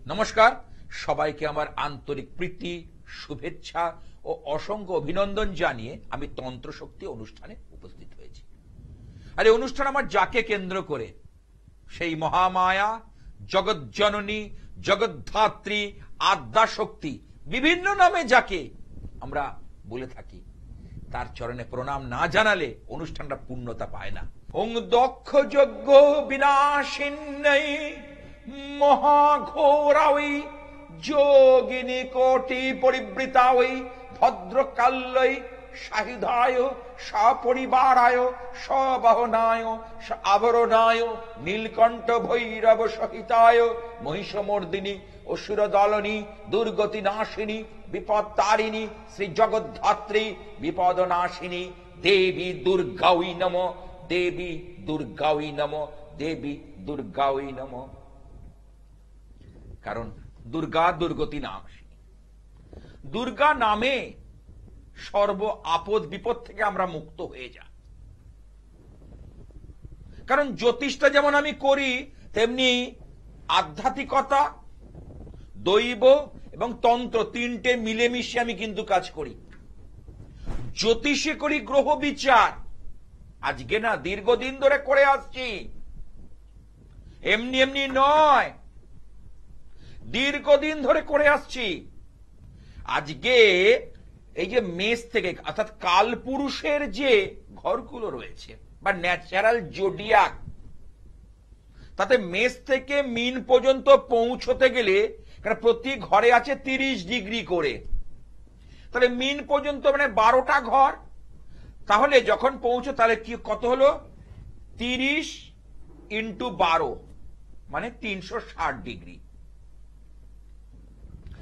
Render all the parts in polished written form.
নমস্কার, সবাইকে আমার আন্তরিক প্রীতি, শুভেচ্ছা ও অসংখ্য অভিনন্দন জানিয়ে আমি তন্ত্র শক্তি অনুষ্ঠানে উপস্থিত হয়েছি। আর এই অনুষ্ঠান আমার যাকে কেন্দ্র করে, সেই মহামায়া, জগৎজননী, জগদ্ধাত্রী, আদ্যা শক্তি, বিভিন্ন নামে যাকে আমরা বলে থাকি, তার চরণে প্রণাম না জানালে অনুষ্ঠানটা পূর্ণতা পায় না। ওং দক্ষ যজ্ঞ বিনাশিন্যৈ মহাঘোরাওই যোগিনী কোটি পরিবৃতাওই ভদ্রকাল্যই সাহিধায় সপরিবারায় সবাহনায় আবরণায় নীলকণ্ঠ ভৈরব সহিতায় মহিষমর্দিনী অসুরদলনী দুর্গতি নাশিনী বিপত্তারিণী শ্রী জগদ্ধাত্রী বিপদনাশিনী দেবী দুর্গাই নম, দেবী দুর্গাই নম, দেবী দুর্গাই নম। কারণ দুর্গা দুর্গতি নাশিনী, দুর্গা নামে সর্ব আপদ বিপদ থেকে আমরা মুক্ত হয়ে যাই। কারণ জ্যোতিষটা যেমন আমি করি, তেমনি আধ্যাত্মিকতা, দৈব এবং তন্ত্র তিনটে মিলেমিশে আমি কিন্তু কাজ করি। জ্যোতিষে করি গ্রহ বিচার, আজকে না, দীর্ঘদিন ধরে করে আসছি, এমনি এমনি নয়, দীর্ঘদিন ধরে করে আসছি। আজকে এই যে মেষ থেকে, অর্থাৎ কালপুরুষের যে ঘরগুলো রয়েছে বা ন্যাচারাল জোডিয়াক, তাতে মেষ থেকে মিন পর্যন্ত পৌঁছতে গেলে প্রতি ঘরে আছে 30 ডিগ্রি করে, তাহলে মিন পর্যন্ত মানে 12টা ঘর, তাহলে যখন পৌঁছো তাহলে কি কত হলো, 30 ইন্টু 12 মানে 360 ডিগ্রি।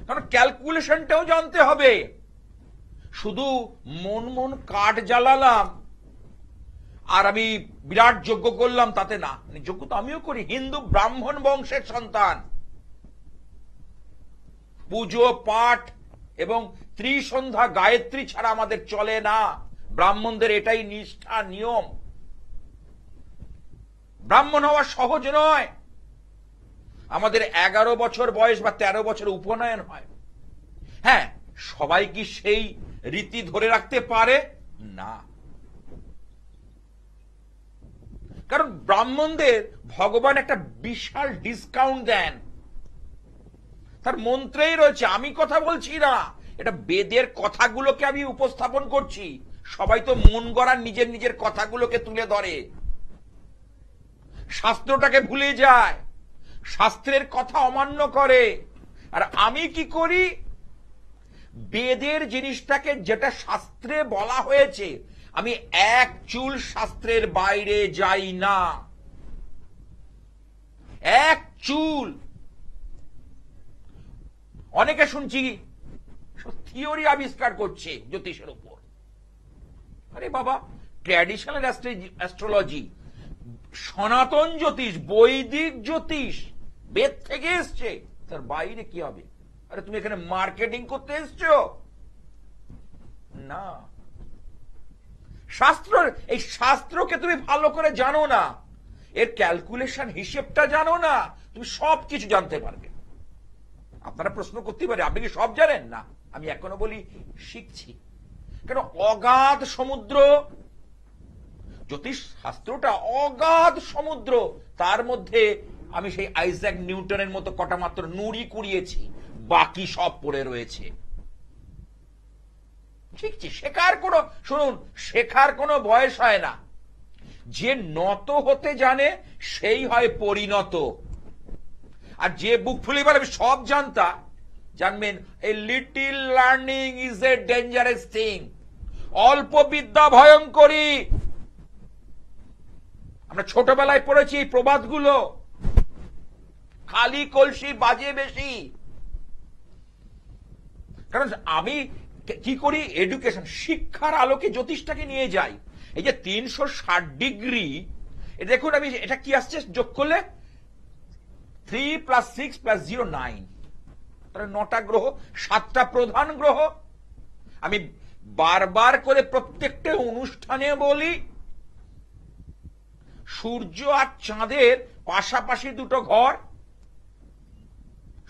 কারণ ক্যালকুলেশনটাও জানতে হবে। শুধু মন মন কাঠ জ্বালালাম আর আমি বিরাট যজ্ঞ করলাম তাতে না। যজ্ঞ তো আমিও করি, হিন্দু ব্রাহ্মণ বংশের সন্তান। পুজো পাঠ এবং ত্রিসন্ধ্যা গায়ত্রী ছাড়া আমাদের চলে না। ব্রাহ্মণদের এটাই নিষ্ঠা, নিয়ম। ব্রাহ্মণ হওয়া সহজ নয়। আমাদের 11 বছর বয়স বা 13 বছর উপনয়ন হয়। হ্যাঁ, সবাই কি সেই রীতি ধরে রাখতে পারে না? কারণ ব্রাহ্মণদের ভগবান একটা বিশাল ডিসকাউন্ট দেন, তার মন্ত্রেই রয়েছে। আমি কথা বলছি না, এটা বেদের কথাগুলোকে আমি উপস্থাপন করছি। সবাই তো মন গড়ার নিজের নিজের কথাগুলোকে তুলে ধরে, শাস্ত্রটাকে ভুলে যায়, শাস্ত্রের কথা অমান্য করে। আর আমি কি করি, বেদের জিনিসটাকে, যেটা শাস্ত্রে বলা হয়েছে, আমি এক চুল শাস্ত্রের বাইরে যাই না, এক চুল। অনেকে শুনছি থিওরি আবিষ্কার করছে জ্যোতিষের উপর। আরে বাবা, ট্র্যাডিশনাল অ্যাস্ট্রোলজি, সনাতন জ্যোতিষ, বৈদিক জ্যোতিষ বেদ থেকে এসছে, তার বাইরে কি হবে? আরে তুমি এখানে মার্কেটিং করতে এসছো না। শাস্ত্র, এই শাস্ত্রকে তুমি ভালো করে জানো না, এর ক্যালকুলেশন হিসেবটা জানো না, তুমি সব কিছু জানতে পারবে। আপনারা প্রশ্ন করতে পারে, আপনি কি সব জানেন? না, আমি এখনো বলি শিখছি। কেন? অগাধ সমুদ্র, জ্যোতিষ শাস্ত্রটা অগাধ সমুদ্র। তার মধ্যে আমি সেই আইজ্যাক নিউটনের মতো কটা মাত্র নুড়ি কুড়িয়েছি, বাকি সব পড়ে রয়েছে। শিখছি। শেখার কোনো, শুনুন, শেখার কোনো বয়স হয় না। যে নত হতে জানে সেই হয় পরিণত। আর যে বুক ফুলে বলে আমি সব জানতাম, জানবেন, a little learning is a dangerous thing. অল্প বিদ্যা ভয়ঙ্করী। আমরা ছোটবেলায় পড়েছি এই প্রবাদগুলো, খালি কলসি বাজে বেশি। কারণ আমি কি করি, এডুকেশন, শিক্ষার আলোকে জ্যোতিষটাকে নিয়ে যাই। এই যে 360 ডিগ্রি, দেখুন আমি এটা কি আসছে যোগ করলে, 3 + 6 + 0 9, তাহলে 9টা গ্রহ, 7টা প্রধান গ্রহ। আমি বারবার করে প্রত্যেকটা অনুষ্ঠানে বলি, সূর্য আর চাঁদের পাশাপাশি দুটো ঘর,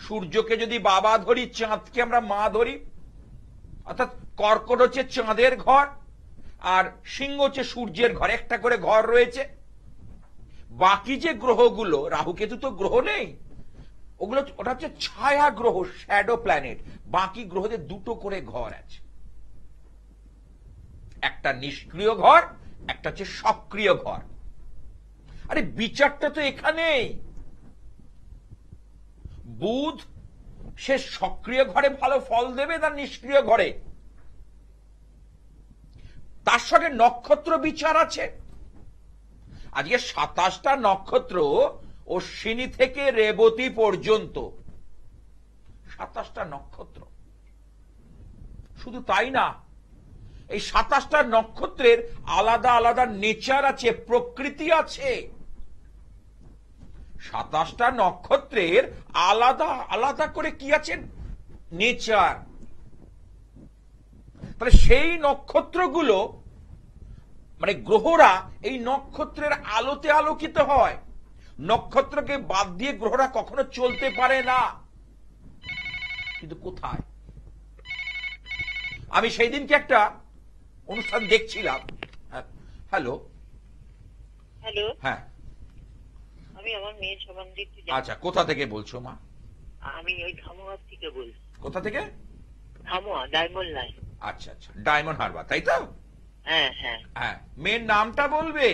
সূর্যকে যদি বাবা ধরি, চাঁদকে আমরা মা ধরি, অর্থাৎ কর্কট হচ্ছে চাঁদের ঘর আর সিংহ হচ্ছে সূর্যের ঘর, একটা করে ঘর রয়েছে। বাকি যে গ্রহগুলো, রাহু কেতু তো গ্রহ নেই, ওগুলো ওটা হচ্ছে ছায়া গ্রহ, শ্যাডো প্ল্যানেট। বাকি গ্রহদের দুটো করে ঘর আছে, একটা নিষ্ক্রিয় ঘর, একটা হচ্ছে সক্রিয় ঘর। আরে বিচারটা তো এখানেই। বুধ সে সক্রিয় ঘরে ভালো ফল দেবে না নিষ্ক্রিয় ঘরে? তার সঙ্গে নক্ষত্র বিচার আছে। আজকে 27টা নক্ষত্র অশ্বিনী থেকে রেবতী পর্যন্ত, 27টা নক্ষত্র। শুধু তাই না, এই 27টা নক্ষত্রের আলাদা আলাদা নেচার আছে, প্রকৃতি আছে। 27টা নক্ষত্রের আলাদা আলাদা করে কি আছে? নেচার। তাহলে সেই নক্ষত্রগুলো মানে গ্রহরা এই নক্ষত্রের আলোতে আলোকিত হয়। নক্ষত্রকে বাদ দিয়ে গ্রহরা কখনো চলতে পারে না। কিন্তু কোথায়? আমি সেই দিনকে একটা অনুষ্ঠান দেখছিলাম। হ্যালো হ্যালো, হ্যাঁ, আমি আমার মেয়ের সম্বন্ধে একটু আচ্ছা, কোথা থেকে বলছো মা? আমি ওই ধামোয়া থেকে বলছি। কোথা থেকে? ধামোয়া, ডায়মন্ড লাইন। আচ্ছা আচ্ছা, ডায়মন্ড হারবার, তাই তো? হ্যাঁ হ্যাঁ হ্যাঁ, মেয়ের নামটা বলবে?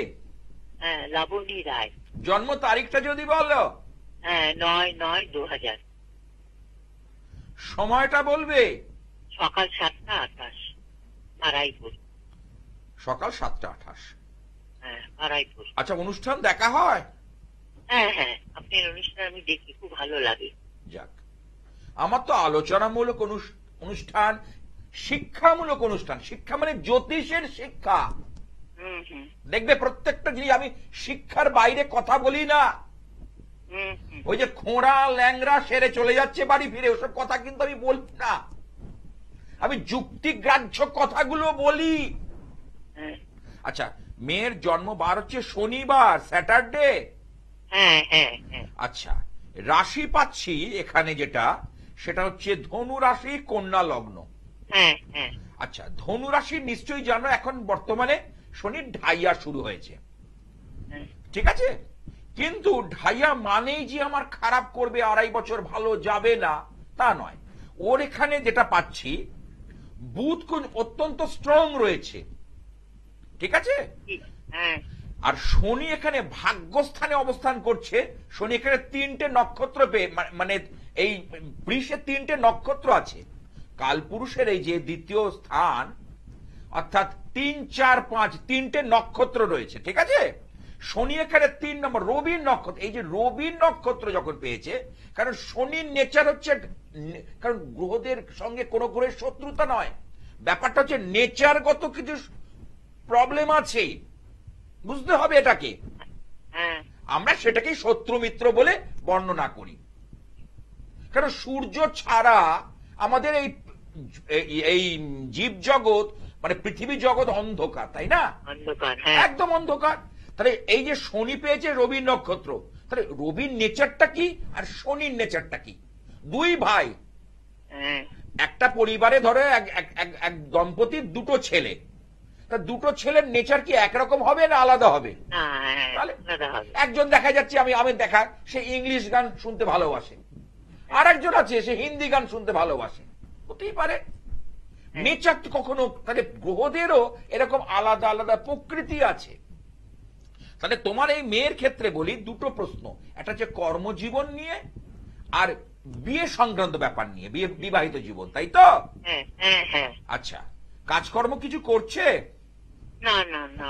হ্যাঁ, লাবণী রায়। জন্ম তারিখটা যদি বলো। হ্যাঁ, 9/9/2000। সময়টা বলবে? সকাল 7টা 28, আড়াইপুর। সকাল 7টা 28। হ্যাঁ, আড়াইপুর। আচ্ছা, অনুষ্ঠান দেখা হয়? হ্যাঁ হ্যাঁ, আপনার অনুষ্ঠান আমি দেখি, খুব ভালো লাগে। যাক, আমার তো আলোচনামূলক অনুষ্ঠান, শিক্ষামূলক অনুষ্ঠান। শিক্ষা মানে জ্যোতিষের শিক্ষা। হুম হুম দেখবে প্রত্যেকটা জিনিস আমি শিক্ষার বাইরে কথা বলি না। হুম হুম। ওই যে খোঁড়া ল্যাংরা সেরে চলে যাচ্ছে বাড়ি ফিরে, ওসব কথা কিন্তু আমি বলি না। আমি যুক্তিগ্রাহ্য কথাগুলো বলি। হ্যাঁ আচ্ছা, মেয়ের জন্ম বার হচ্ছে শনিবার, স্যাটারডে। হ্যাঁ হ্যাঁ হ্যাঁ। আচ্ছা, রাশি পাচ্ছি এখানে যেটা, সেটা হচ্ছে ধনু রাশি, কন্যা লগ্ন। হ্যাঁ হ্যাঁ। আচ্ছা, ধনু রাশি নিশ্চয়ই জানো এখন বর্তমানে শনির ঢাইয়া শুরু হয়েছে, হ্যাঁ। ঠিক আছে? কিন্তু ঢাইয়া মানেই যে আমার খারাপ করবে, 2.5 বছর ভালো যাবে না, তা নয়। ওর এখানে যেটা পাচ্ছি, বুধ অত্যন্ত স্ট্রং রয়েছে, ঠিক আছে? হ্যাঁ। আর শনি এখানে ভাগ্যস্থানে অবস্থান করছে। শনি এখানে 3টে নক্ষত্র পেয়ে, মানে এই বৃষে 3টে নক্ষত্র আছে। কালপুরুষের এই যে দ্বিতীয় স্থান, অর্থাৎ 3, 4, 5 3টে নক্ষত্র রয়েছে, ঠিক আছে? শনি এখানে 3 নম্বর রবির নক্ষত্র। এই যে রবির নক্ষত্র যখন পেয়েছে, কারণ শনির নেচার হচ্ছে, কারণ গ্রহদের সঙ্গে কোনো গ্রহের শত্রুতা নয়, ব্যাপারটা হচ্ছে নেচারগত কিছু প্রবলেম আছে, বুঝতে হবে এটাকে। হ্যাঁ। আমরা সেটাকেই শত্রু মিত্র বলে বর্ণনা করি। কারণ সূর্য ছাড়া আমাদের এই জীব জগৎ মানে পৃথিবী জগৎ অন্ধকার, তাই না? অন্ধকার, হ্যাঁ। একদম অন্ধকার। তাহলে এই যে শনি পেয়েছে রবির নক্ষত্র, তাহলে রবির নেচারটা কি আর শনির নেচারটা কি? দুই ভাই, হ্যাঁ একটা পরিবারে ধরো এক দম্পতির দুটো ছেলে, তা দুটো ছেলের নেচার কি একরকম হবে না আলাদা হবে? তাহলে একজন দেখা যাচ্ছে, আমি দেখা, সে ইংলিশ গান শুনতে ভালোবাসে, আর একজন আছে সে হিন্দি গান শুনতে ভালোবাসে, হতেই পারে। নেচার তো কখনো, তাহলে গ্রহদেরও এরকম আলাদা আলাদা প্রকৃতি আছে। তাহলে তোমার এই মেয়ের ক্ষেত্রে বলি দুটো প্রশ্ন, একটা হচ্ছে কর্মজীবন নিয়ে আর বিয়ে সংক্রান্ত ব্যাপার নিয়ে, বিবাহিত জীবন, তাই তো? আচ্ছা, কাজকর্ম কিছু করছে? না না না,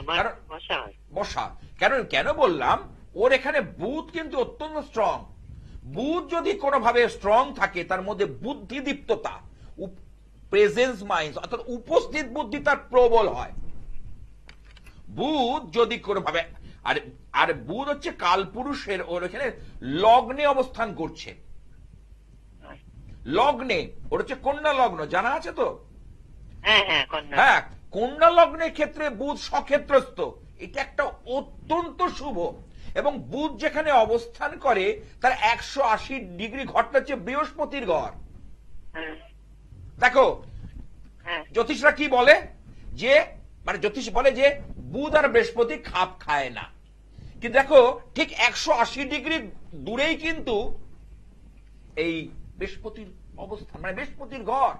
বসা। কেন বললাম, ওর এখানে বুধ কিন্তু অত্যন্ত স্ট্রং। বুধ যদি কোনোভাবে স্ট্রং থাকে, তার মধ্যে বুদ্ধিদীপ্ততা, প্রেজেন্স মাইন্ড, অর্থাৎ উপস্থিত বুদ্ধি তার প্রবল হয়। বুধ যদি কোনোভাবে, আর বুধ হচ্ছে কালপুরুষের, ওর এখানে লগ্নে অবস্থান করছে। লগ্নে ওর হচ্ছে কন্যা লগ্ন, জানা আছে তো? হ্যাঁ, কন্যা লগ্নের ক্ষেত্রে বুধ সক্ষেত্রস্থ, এটা একটা অত্যন্ত শুভ। এবং বুধ যেখানে অবস্থান করে তার 180 ডিগ্রি ঘরটা হচ্ছে বৃহস্পতির ঘর। হ্যাঁ দেখো হ্যাঁ জ্যোতিষরা কি বলে, যে মানে জ্যোতিষ বলে যে বুধ আর বৃহস্পতি খাপ খায় না, কিন্তু দেখো ঠিক 180 ডিগ্রি দূরেই কিন্তু এই বৃহস্পতির অবস্থান, মানে বৃহস্পতির ঘর।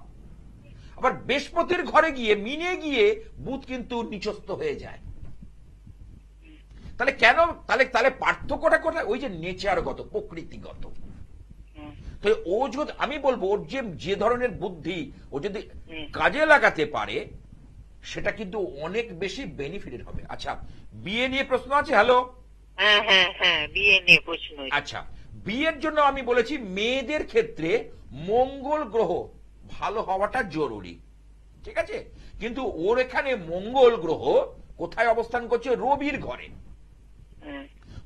আবার বৃহস্পতির ঘরে গিয়ে মিনে গিয়ে বুধ কিন্তু নিচস্থ হয়ে যায়। তাহলে কেন, তাহলে পার্থক্যটা কোথায়? ওই যে নেচারগত, প্রকৃতিগত। তো ও যদি, আমি বলবো ওর যে ধরনের বুদ্ধি ও যদি কাজে লাগাতে পারে সেটা কিন্তু অনেক বেশি বেনিফিটেড হবে। আচ্ছা, বিয়ে নিয়ে প্রশ্ন আছে? হ্যালো। হ্যাঁ হ্যাঁ হ্যাঁ বিয়ে নিয়ে প্রশ্ন। আচ্ছা, বিয়ের জন্য আমি বলেছি মেয়েদের ক্ষেত্রে মঙ্গল গ্রহ ভালো হওয়াটা জরুরি, ঠিক আছে? কিন্তু ওর এখানে মঙ্গল গ্রহ কোথায় অবস্থান করছে? রবির ঘরে।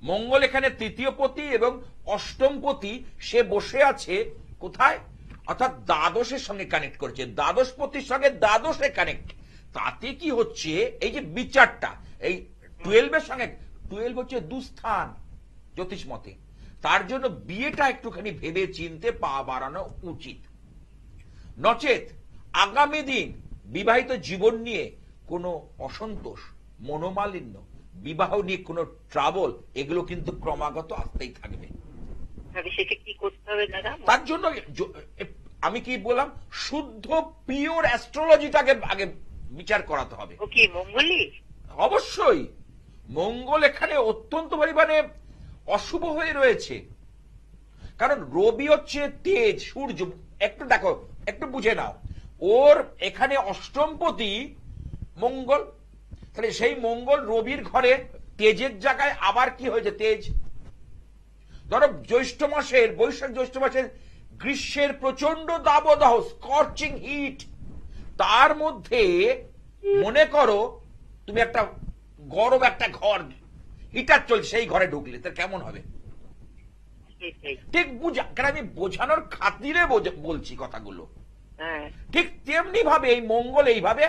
মঙ্গল এখানে তৃতীয় পতি এবং অষ্টম পতি, সে বসে আছে কোথায়? অর্থাৎ দ্বাদশের সঙ্গে কানেক্ট করছে, দ্বাদশ পতির সঙ্গে দ্বাদশে কানেক্ট। তাতে কি হচ্ছে, এই যে বিচারটা এই 12-এর সঙ্গে, 12 হচ্ছে দুস্থান জ্যোতিষ মতে, তার জন্য বিয়েটা একটুখানি ভেবে চিনতে পা বাড়ানো উচিত। নচেত আগামী দিন বিবাহিত জীবন নিয়ে কোনো অসন্তোষ, মনোমালিন্য, বিবাহ নিয়ে কোনো ট্রাবল, এগুলো কিন্তু ক্রমাগত আসতেই থাকবে। সেটা কি করতে হবে দাদা? তার জন্য আমি কি বললাম, শুদ্ধ পিওর অ্যাস্ট্রোলজিটাকে আগে বিচার করাতে হবে। ও কি মঙ্গলই? অবশ্যই মঙ্গল এখানে অত্যন্ত পরিমাণে অশুভ হয়ে রয়েছে, কারণ রবি হচ্ছে তেজ, সূর্য। একটু দেখো, একটু বুঝে নাও, ওর এখানে অষ্টমপতি মঙ্গল, তাহলে সেই মঙ্গল রবির ঘরে তেজের জায়গায় আবার কি হয়েছে? তেজ। ধরো জ্যৈষ্ঠ মাসের, বৈশাখ জ্যৈষ্ঠ মাসের গ্রীষ্মের প্রচন্ড দাবদাহ, স্কর্চিং হিট, তার মধ্যে মনে করো তুমি একটা গরম একটা ঘর, হিটার চলছে, সেই ঘরে ঢুকলে তার কেমন হবে? ঠিক বুঝা, কারণ আমি বোঝানোর খাতিরে বলছি কথাগুলো। ঠিক তেমনি ভাবে এই মঙ্গল এইভাবে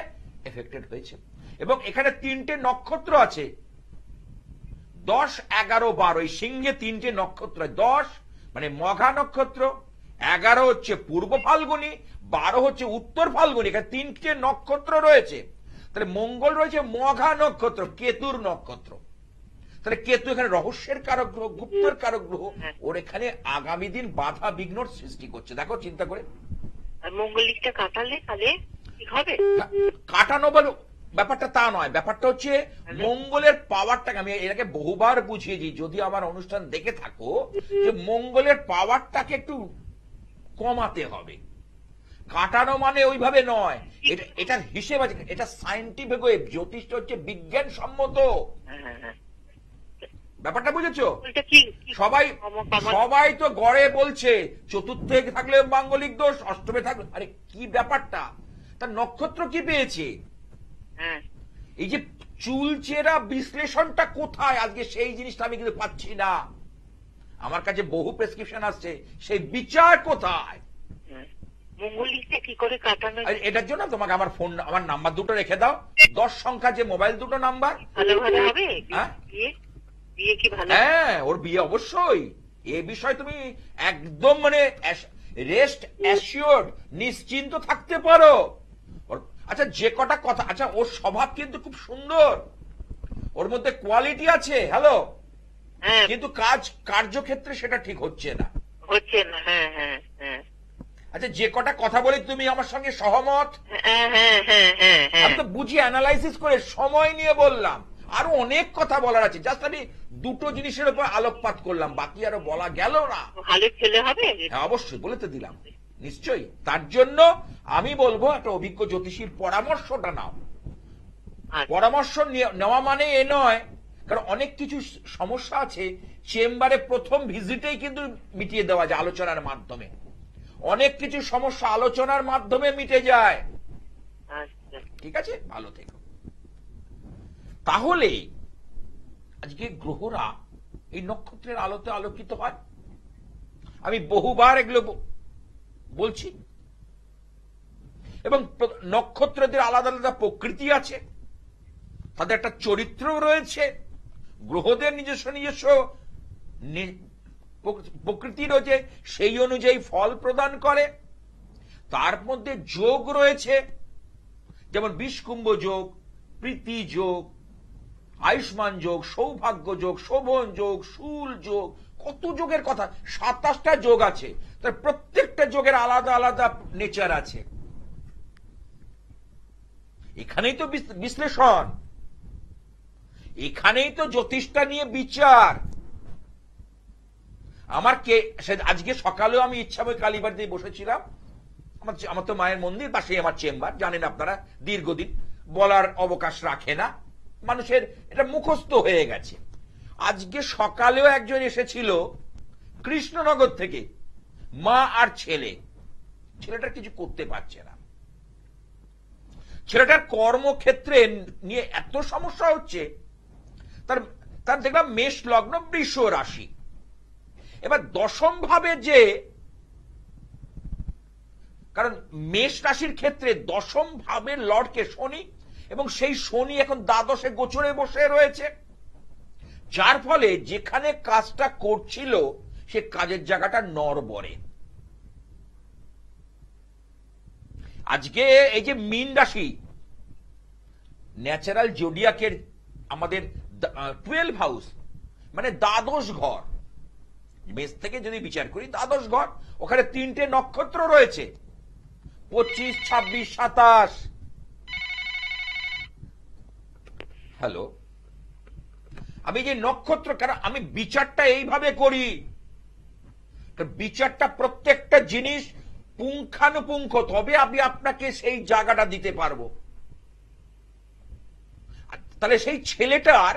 এফেক্টেড হয়েছে। এবং এখানে 3টে নক্ষত্র আছে, 10, 11, 12, সিংহে 3টে নক্ষত্র, 10 মানে মঘা নক্ষত্র, 11 হচ্ছে পূর্ব ফাল্গুনী, 12 হচ্ছে উত্তর ফাল্গুনী। এখানে 3টে নক্ষত্র রয়েছে। তাহলে মঙ্গল রয়েছে মঘা নক্ষত্র, কেতুর নক্ষত্র। তাহলে কেতু এখানে রহস্যের কারক গ্রহ, গুপ্তের কারক গ্রহ, ওর এখানে আগামী দিন বাধা বিঘ্নর সৃষ্টি করছে। দেখো চিন্তা করে, মঙ্গলিকটা কাটালে তাহলে ঠিক হবে? কাটানো বলো ব্যাপারটা তা নয়, ব্যাপারটা হচ্ছে মঙ্গলের পাওয়ারটাকে আমি এটাকে বহুবার বুঝিয়েছি, যদি আমার অনুষ্ঠান দেখে থাকো, যে মঙ্গলের পাওয়ারটাকে একটু কমাতে হবে। কাটানো মানে ওইভাবে নয়, এটার হিসেব আছে, এটা সায়েন্টিফিক ওয়ে, জ্যোতিষটা হচ্ছে বিজ্ঞান সম্মত। ব্যাপারটা বুঝেছো? সবাই তো গড়ে বলছে চতুর্থে থাকলে মাঙ্গলিক দোষ, অষ্টমে থাকলে, আরে কি ব্যাপারটা? তার নক্ষত্র কি পেয়েছে? এই যে চুলচেরা বিশ্লেষণটা কোথায় আজকে, সেই জিনিসটা আমি কিন্তু পাচ্ছি না। আমার কাছে বহু প্রেসক্রিপশন আসছে, সেই বিচার কোথায়? কি করে কাটানো? এটার জন্য তোমাকে আমার ফোন, আমার নাম্বার দুটো রেখে দাও, 10 সংখ্যা যে মোবাইল দুটো নাম্বার। ভালো হবে? বিয়ে কি ভালো? হ্যাঁ, ওর বিয়ে অবশ্যই। এ বিষয় তুমি একদম মানে রেস্ট অ্যাসিওর্ড, নিশ্চিন্ত থাকতে পারো। আচ্ছা, যে কটা কথা, আচ্ছা ওর স্বভাব কিন্তু খুব সুন্দর, ওর মধ্যে কোয়ালিটি আছে, হ্যালো, কিন্তু কার্যক্ষেত্রে সেটা ঠিক হচ্ছে না। আচ্ছা, যে কটা কথা বলি তুমি আমার সঙ্গে সহমত? আমি তো বুঝিয়ে অ্যানালাইসিস করে সময় নিয়ে বললাম, আরো অনেক কথা বলার আছে, জাস্ট আমি দুটো জিনিসের উপর আলোকপাত করলাম, বাকি আরো বলা গেল না। ভালো ছেলে হবে? হ্যাঁ অবশ্যই, বলে তো দিলাম, নিশ্চয়ই। তার জন্য আমি বলবো একটা অভিজ্ঞ জ্যোতিষীর পরামর্শটা নাও। পরামর্শ নেওয়া মানে এ নয়, কারণ অনেক কিছু সমস্যা আছে চেম্বারে প্রথম ভিজিটেই কিন্তু মিটিয়ে দেওয়া যায় আলোচনার মাধ্যমে। অনেক কিছু সমস্যা আলোচনার মাধ্যমে মিটে যায়। ঠিক আছে, ভালো থেকো। তাহলে আজকে গ্রহরা এই নক্ষত্রের আলোতে আলোকিত হয়। আমি বহুবার এগুলো বলছি, এবং নক্ষত্রদের আলাদা আলাদা প্রকৃতি আছে, তাদের একটা চরিত্র রয়েছে, গ্রহদের নিজস্ব নিজস্ব প্রকৃতি রয়েছে, সেই অনুযায়ী ফল প্রদান করে। তার মধ্যে যোগ রয়েছে, যেমন বিষকুম্ভ যোগ, প্রীতি যোগ, আয়ুষ্মান যোগ, সৌভাগ্য যোগ, শোভন যোগ, শুল যোগ, কত যোগের কথা, 27টা যোগ আছে। তার প্রত্যেকটা যোগের আলাদা আলাদা নেচার আছে। এখানেই তো বিশ্লেষণ, এখানেই তো জ্যোতিষটা নিয়ে বিচার। আমার আজকে সকালেও আমি ইচ্ছাময় কালীবাড়িতে বসেছিলাম। আমার তো মায়ের মন্দির, পাশেই আমার চেম্বার, জানেন আপনারা, দীর্ঘদিন বলার অবকাশ রাখে না মানুষের, এটা মুখস্থ হয়ে গেছে। আজকে সকালেও একজন এসেছিল কৃষ্ণনগর থেকে, মা আর ছেলে। ছেলেটা কিছু করতে পারছে না, ছেলেটার কর্মক্ষেত্রে নিয়ে এত সমস্যা হচ্ছে। তার দেখলাম মেষ লগ্ন, বৃষ রাশি। এবার দশম ভাবে যে, কারণ মেষ রাশির ক্ষেত্রে দশম ভাবের লর্ডকে শনি, এবং সেই শনি এখন দ্বাদশে গোচরে বসে রয়েছে, যার ফলে যেখানে কাজটা করছিল সে কাজের জায়গাটা নড়বড়ে। আজকে এই যে মীন রাশি, ন্যাচারাল জোডিয়াকের আমাদের 12 হাউস, মানে দ্বাদশ ঘর, মেষ থেকে যদি বিচার করি দ্বাদশ ঘর, ওখানে 3টে নক্ষত্র রয়েছে, 25, 26, 27। হ্যালো, আমি যে নক্ষত্র, কারণ আমি বিচারটা এইভাবে করি, বিচারটা প্রত্যেকটা জিনিস পুঙ্খানুপুঙ্খ, তবে আমি আপনাকে সেই জায়গাটা দিতে পারবো। তাহলে সেই ছেলেটার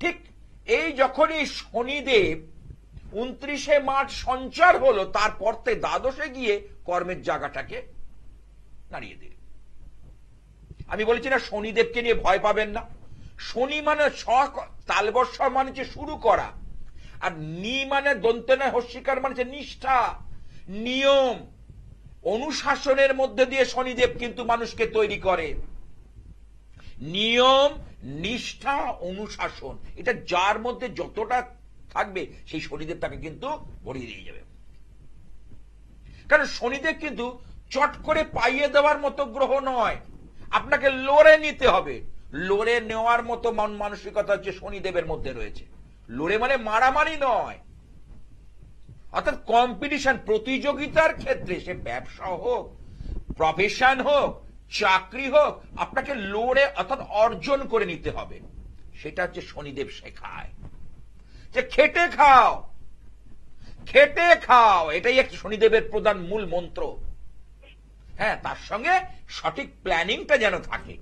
ঠিক এই যখনই শনিদেব 29শে মার্চ সঞ্চার হলো, তারপর থেকে দ্বাদশে গিয়ে কর্মের জায়গাটাকে নাড়িয়ে দিল। আমি বলেছি না, শনিদেবকে নিয়ে ভয় পাবেন না। শনি মানে তালবর্ষ মানে শুরু করা, আর নি মানে দন্তেনা হস্যিকার মানে নিষ্ঠা, নিয়ম, অনুশাসনের মধ্যে দিয়ে শনিদেব কিন্তু মানুষকে তৈরি করে। নিয়ম, নিষ্ঠা, অনুশাসন, এটা যার মধ্যে যতটা থাকবে সেই শনিদেব তাকে কিন্তু ভরিয়ে দিয়ে যাবে। কারণ শনিদেব কিন্তু চট করে পাইয়ে দেওয়ার মতো গ্রহ নয়, আপনাকে লড়ে নিতে হবে। লড়ে নেওয়ার মতো মন মানসিকতা হচ্ছে শনিদেবের মধ্যে রয়েছে। লড়ে মানে মারামারি নয়, অর্থাৎ কম্পিটিশন, প্রতিযোগিতার ক্ষেত্রে, সে ব্যবসা হোক, প্রফেশন হোক, চাকরি হোক, আপনাকে লড়ে অর্থাৎ অর্জন করে নিতে হবে। সেটা হচ্ছে শনিদেব শেখায় যে খেটে খাও, খেটে খাও, এটাই একটা শনিদেবের প্রধান মূল মন্ত্র। হ্যাঁ, তার সঙ্গে সঠিক প্ল্যানিংটা যেন থাকে।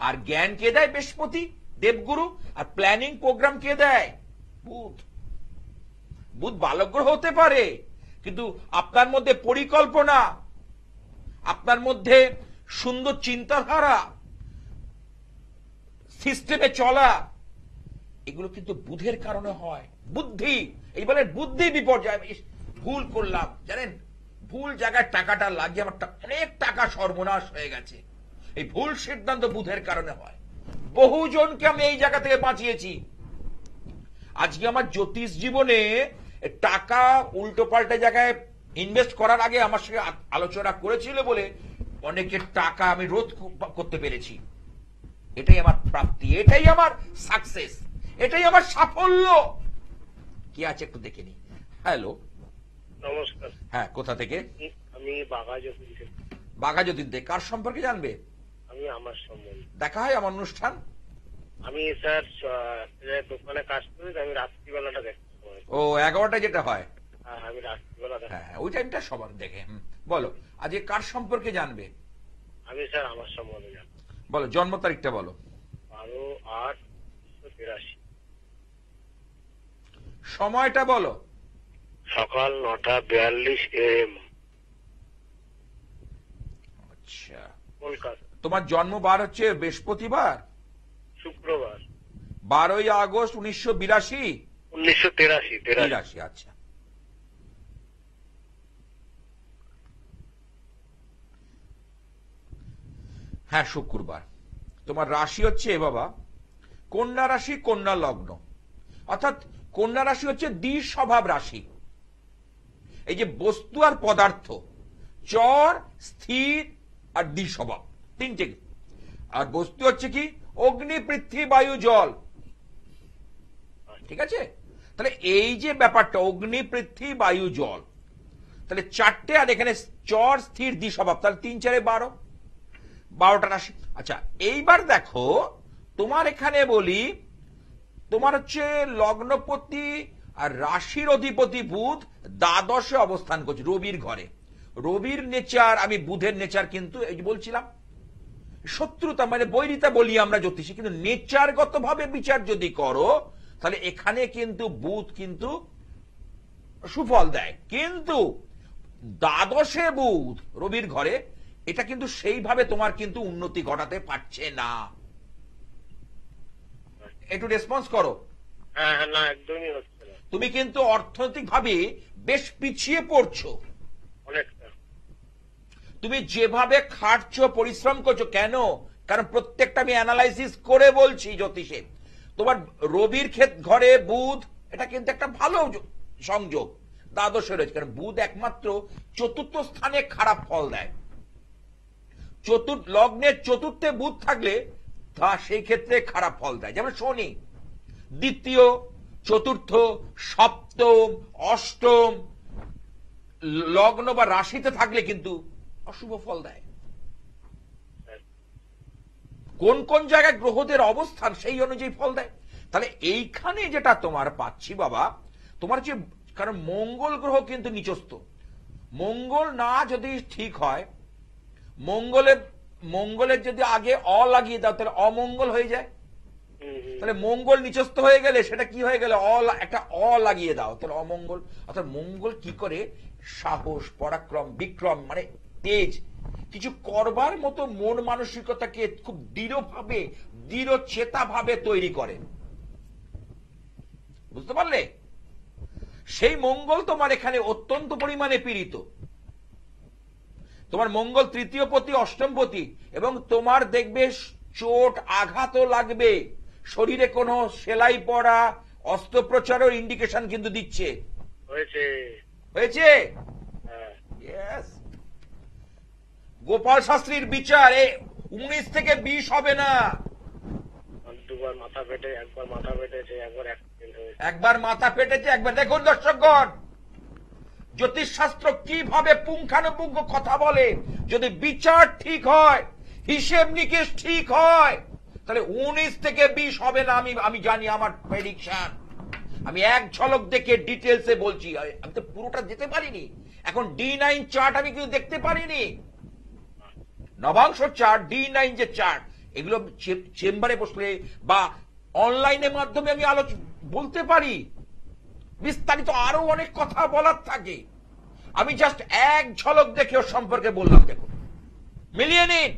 আর জ্ঞান কে দেয়? বৃহস্পতি দেবগুরু। আর প্ল্যানিং প্রোগ্রাম কে দেয়? বুধ। বুধ বালগ্রহ হতে পারে, কিন্তু আপনার মধ্যে পরিকল্পনা, আপনার মধ্যে সুন্দর চিন্তাধারা, সিস্টেমে চলা, এগুলো কিন্তু বুধের কারণে হয়। বুদ্ধি, এই বলে বুদ্ধি বিপর্যয়, ভুল করলাম, জানেন, ভুল জায়গায় টাকাটা লাগিয়ে আমার অনেক টাকা সর্বনাশ হয়ে গেছে। এই ভুল সিদ্ধান্ত বুধের কারণে হয়। বহুজনকে আমি এই জায়গা থেকে বাঁচিয়েছি। আজকে আমার জ্যোতিষ জীবনে টাকা উল্টো পাল্টা জায়গায় ইনভেস্ট করার আগে আমার সঙ্গে আলোচনা করেছিল বলে অনেকের টাকা আমি রোধ করতে পেরেছি। এটাই আমার প্রাপ্তি, এটাই আমার সাকসেস, এটাই আমার সাফল্য। কি আছে একটু দেখে নি। হ্যালো, নমস্কার। হ্যাঁ, কোথা থেকে? আমি বাঘাযতীন থেকে। বাঘাযতীন থেকে কার সম্পর্কে জানবে? আমি আমার সম্বন্ধে। দেখা হয় আমার অনুষ্ঠান? আমি স্যার দোকানে কাজ করি, আমি রাত্রিবেলাটা দেখতে পাই। ও 11টা যেটা হয়? হ্যাঁ, আমি রাত্রিবেলা। হ্যাঁ, ওই টাইমটা সবার দেখে। বলো, আজকে কার সম্পর্কে জানবে? আমি স্যার আমার সম্বন্ধে জানি। বলো, জন্ম তারিখটা বলো। 12/8/1983। সময়টা বলো। সকাল 9:42 AM। আচ্ছা, কলকাতা। তোমার জন্মবার হচ্ছে বৃহস্পতিবার, শুক্রবার। 12ই আগস্ট 1982। 1983। আচ্ছা, হ্যাঁ শুক্রবার। তোমার রাশি হচ্ছে বাবা কন্যা রাশি, কন্যা লগ্ন, অর্থাৎ কন্যা রাশি হচ্ছে দ্বিস্বভাব রাশি। এই যে বস্তু আর পদার্থ, চর, স্থির আর দ্বিস্বভাব, তিনটে। আর বস্তু হচ্ছে কি অগ্নি, পৃথিবী, বায়ু, জল। ঠিক আছে, তাহলে এই যে ব্যাপারটা অগ্নি, পৃথিবী, বায়ু, জল, তাহলে চারটে, আর এখানে চর, স্থির, দ্বিস্বভাব, তাহলে 3 4 12, 12টা রাশি। আচ্ছা, এইবার দেখো তোমার এখানে বলি, তোমার হচ্ছে লগ্নপতি আর রাশির অধিপতি বুধ দ্বাদশে অবস্থান করছে রবির ঘরে। রবির নেচার, আমি বুধের নেচার কিন্তু এই যে বলছিলাম শত্রুতা, মানে বৈরিতা বলি আমরা জ্যোতিষী, কিন্তু নেচারগত ভাবে বিচার যদি করো তাহলে এখানে কিন্তু বুধ কিন্তু সুফল দেয়। কিন্তু দ্বাদশে বুধ রবির ঘরে, এটা কিন্তু সেইভাবে তোমার কিন্তু উন্নতি ঘটাতে পারছে না। একটু রেসপন্স করো। হ্যাঁ হ্যাঁ, না একদমই হচ্ছে না, তুমি কিন্তু অর্থনৈতিক ভাবে বেশ পিছিয়ে পড়ছো। অনেকটা। তুমি যেভাবে খাটছো, পরিশ্রম করছো, কেন? কারণ প্রত্যেকটা আমি অ্যানালাইসিস করে বলছি জ্যোতিষে, তোমার রবির ঘরে বুধ, এটা কিন্তু একটা ভালো সংযোগ, দ্বাদশে রয়েছে। কারণ বুধ একমাত্র চতুর্থ স্থানে খারাপ ফল দেয়। লগ্নের চতুর্থে বুধ থাকলে তা সেই ক্ষেত্রে খারাপ ফল দেয়। যেমন শনি দ্বিতীয়, চতুর্থ, সপ্তম, অষ্টম লগ্ন বা রাশিতে থাকলে কিন্তু অশুভ ফল দেয়। কোন কোন জায়গায় গ্রহদের অবস্থান সেই অনুযায়ী ফল দেয়। তাহলে এইখানে যেটা তোমার পাচ্ছি বাবা, তোমার যে, কারণ মঙ্গল গ্রহ কিন্তু নিচস্থ, মঙ্গল না যদি ঠিক হয়, মঙ্গলের যদি আগে লাগিয়ে দাও তাহলে অমঙ্গল হয়ে যায়। তাহলে মঙ্গল নিচস্থ হয়ে গেলে সেটা কি হয়ে গেলে একটা লাগিয়ে দাও, তাহলে অমঙ্গল। অর্থাৎ মঙ্গল কি করে সাহস, পরাক্রম, বিক্রম, মানে তেজ, কিছু করবার মতো মন মানসিকতাকে খুব দৃঢ়ভাবে, দৃঢ় চেতা ভাবে তৈরি করে। বুঝতে পারলে? সেই মঙ্গল তোমার এখানে অত্যন্ত পরিমাণে পীড়িত। তোমার মঙ্গল তৃতীয় পতি, অষ্টম পতি, এবং তোমার দেখবে চোট আঘাতও লাগবে, শরীরে কোনো সেলাই পড়া, অস্ত্রোপচারের ইন্ডিকেশন কিন্তু দিচ্ছে। হয়েছে হয়েছে? ইয়েস। গোপাল শাস্ত্রীর বিচারে 19 থেকে 20 হবে না। দুবার মাথা ফেটে, একবার মাথা ফেটেছে, একবার অ্যাক্সিডেন্ট হয়েছে। একবার মাথা ফেটেছে, একবার। দেখুন দর্শকগণ, জ্যোতিষ শাস্ত্র কিভাবে পুঙ্খানুপুঙ্খ কথা বলে। যদি বিচার ঠিক হয়, হিসেব নিকেশ ঠিক হয়, তাহলে 19 থেকে 20 হবে না। আমি জানি, আমার প্রেডিকশন। আমি এক ঝলক দেখে ডিটেলসে বলছি, আমি তো পুরোটা যেতে পারিনি। এখন D9 চার্ট আমি কিন্তু দেখতে পারিনি, নবাংশ চার্ট, D9 যে চার্ট, এগুলো চেম্বারে বসলে বা অনলাইনের মাধ্যমে আমি বলতে পারি। বিস্তারিত আরো অনেক কথা বলার থাকে, আমি জাস্ট এক ঝলক দেখে ওর সম্পর্কে বললাম। দেখুন, মিলিয়ে নিন।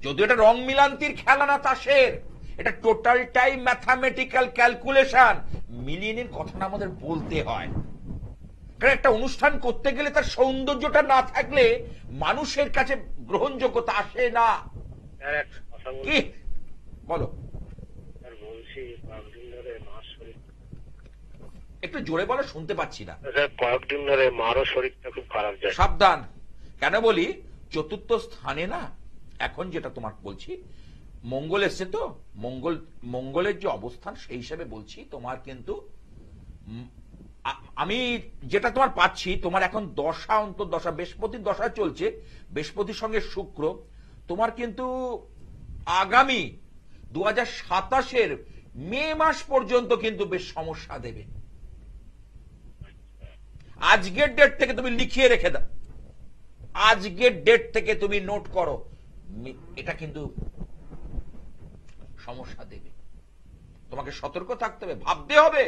যদি এটা রং মিলান্তির খেলা না তাসের, এটা টোটালটাই ম্যাথামেটিক্যাল ক্যালকুলেশন। মিলিয়ে নিন কথাটা আমাদের বলতে হয়, কারণ একটা অনুষ্ঠান করতে গেলে তার সৌন্দর্যটা না থাকলে মানুষের কাছে গ্রহণযোগ্যতা আসে না। কি বলো? বলছি কয়েকদিন ধরে মার শরীর, একটু জোরে বলো, শুনতে পাচ্ছি না। কয়েকদিন ধরে মারও শরীরটা খুব খারাপ যায়। সাবধান। কেন বলি? চতুর্থ স্থানে না, এখন যেটা তোমার বলছি, মঙ্গল এসছে তো, মঙ্গলের যে অবস্থান সেই হিসাবে বলছি, তোমার কিন্তু আমি যেটা তোমার পাচ্ছি, তোমার এখন দশা, অন্তর্দশা, বৃহস্পতির দশা চলছে, বৃহস্পতির সঙ্গে শুক্র, তোমার কিন্তু আগামী 2027 মে মাস পর্যন্ত কিন্তু বেশ সমস্যা দেবে। আজকের ডেট থেকে তুমি লিখিয়ে রেখে দাও, আজকের ডেট থেকে তুমি নোট করো, এটা কিন্তু সমস্যা দেবে। তোমাকে সতর্ক থাকতে হবে, ভাবতে হবে,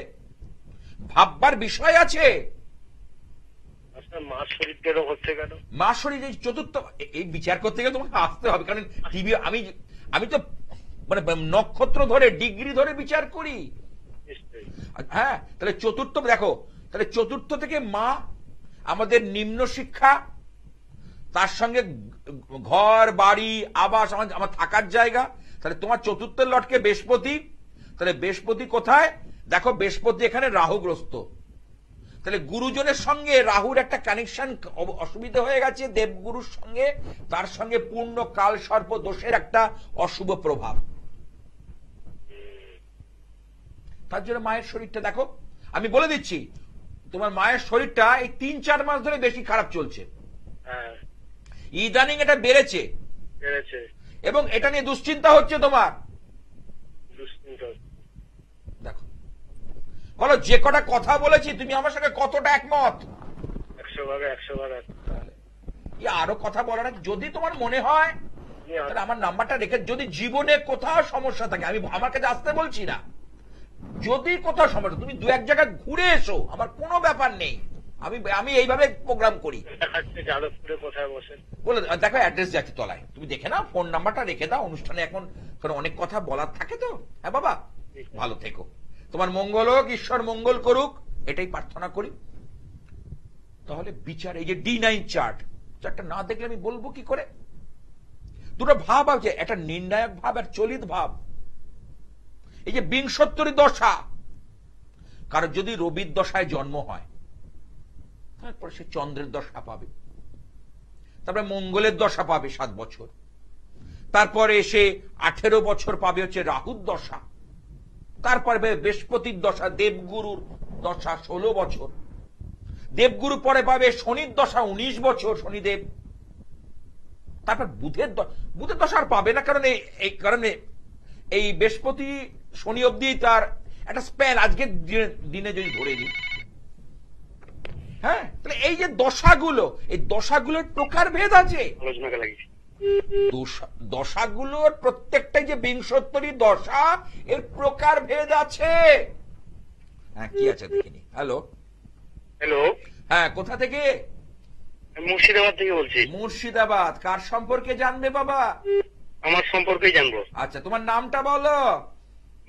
ভাববার বিষয় আছে। মার শরীরটা হচ্ছে কেন? মার শরীর চতুর্থ, এই বিচার করতে গেলে তোমাকে আসতে হবে, কারণ টিভি আমি তো মানে নক্ষত্র ধরে, ডিগ্রি ধরে বিচার করি। হ্যাঁ, তাহলে চতুর্থ দেখো, তাহলে চতুর্থ থেকে মা, আমাদের নিম্ন শিক্ষা, তার সঙ্গে ঘর বাড়ি আবাস, আমার থাকার জায়গা, তাহলে তোমার চতুর্থের লটকে বৃহস্পতি, তাহলে বৃহস্পতি কোথায় দেখো, বৃহস্পতি এখানে রাহুগ্রস্ত, তাহলে গুরুজনের সঙ্গে রাহুর একটা কানেকশন অসুবিধা হয়ে গেছে, দেবগুরুর সঙ্গে, তার সঙ্গে পূর্ণ কাল সর্প দোষের একটা অশুভ প্রভাব। তার জন্য মায়ের শরীরটা দেখো, আমি বলে দিচ্ছি তোমার মায়ের শরীরটা এই 3-4 মাস ধরে বেশি খারাপ চলছে, হ্যাঁ ইদানিং এটা বেড়েছে, বেড়েছে। এবং এটা নিয়ে দুশ্চিন্তা হচ্ছে তোমার। দুশ্চিন্তা। দেখো বলো, যে কটা কথা বলেছি তুমি আমার সঙ্গে কতটা একমত? 100 ভাগে 100 ভাগ। আরো কথা বলার আছে, যদি তোমার মনে হয় তাহলে আমার নাম্বারটা রেখে, যদি জীবনে কোথাও সমস্যা থাকে, আমি আমার কাছে আসতে বলছি না, যদি কোথাও সমস্যা তুমি 2-1 জায়গায় ঘুরে এসো, আমার কোনো ব্যাপার নেই, আমি এইভাবে প্রোগ্রাম করি। যাদবপুরে কোথায় বসেন বলে দেখো, অ্যাড্রেস যাচ্ছে তলায়, তুমি দেখে নাও, ফোন নাম্বারটা রেখে দাও, অনুষ্ঠানে এখন অনেক কথা বলার থাকে তো। হ্যাঁ বাবা, ভালো থেকো, তোমার মঙ্গল হোক, ঈশ্বর মঙ্গল করুক, এটাই প্রার্থনা করি। তাহলে বিচার, এই যে D9 চার্টটা না দেখলে আমি বলবো কি করে? দুটো ভাব আছে, একটা নির্ণায়ক ভাব আর চলিত ভাব। এই যে বিংশোত্তরী দশা, কারণ যদি রবির দশায় জন্ম হয়, তারপর সে চন্দ্রের দশা পাবে, তারপরে মঙ্গলের দশা পাবে 7 বছর, তারপরে সে 18 বছর পাবে হচ্ছে রাহুর দশা, তারপরে বৃহস্পতির দশা, দেবগুরুর দশা 16 বছর, দেবগুরু পরে পাবে শনির দশা 19 বছর, শনিদেব, তারপর বুধের দশা আর পাবে না, কারণ এই কারণে এই বৃহস্পতি শনি অব্দি তার একটা স্প্যান, আজকের দিনে যদি ধরে নিই, হ্যাঁ, তাহলে এই যে দশাগুলো, এই দশাগুলোর প্রকারভেদ আছে, দশাগুলোর প্রত্যেকটাই যে বিংশোত্তরী দশা, এর প্রকারভেদ আছে। হ্যাঁ, কি আছে দেখিনি। হ্যালো হ্যালো, হ্যাঁ, কোথা থেকে? মুর্শিদাবাদ থেকে বলছি। মুর্শিদাবাদ, কার সম্পর্কে জানবে বাবা? আমার সম্পর্কেই জানবো। আচ্ছা, তোমার নামটা বলো।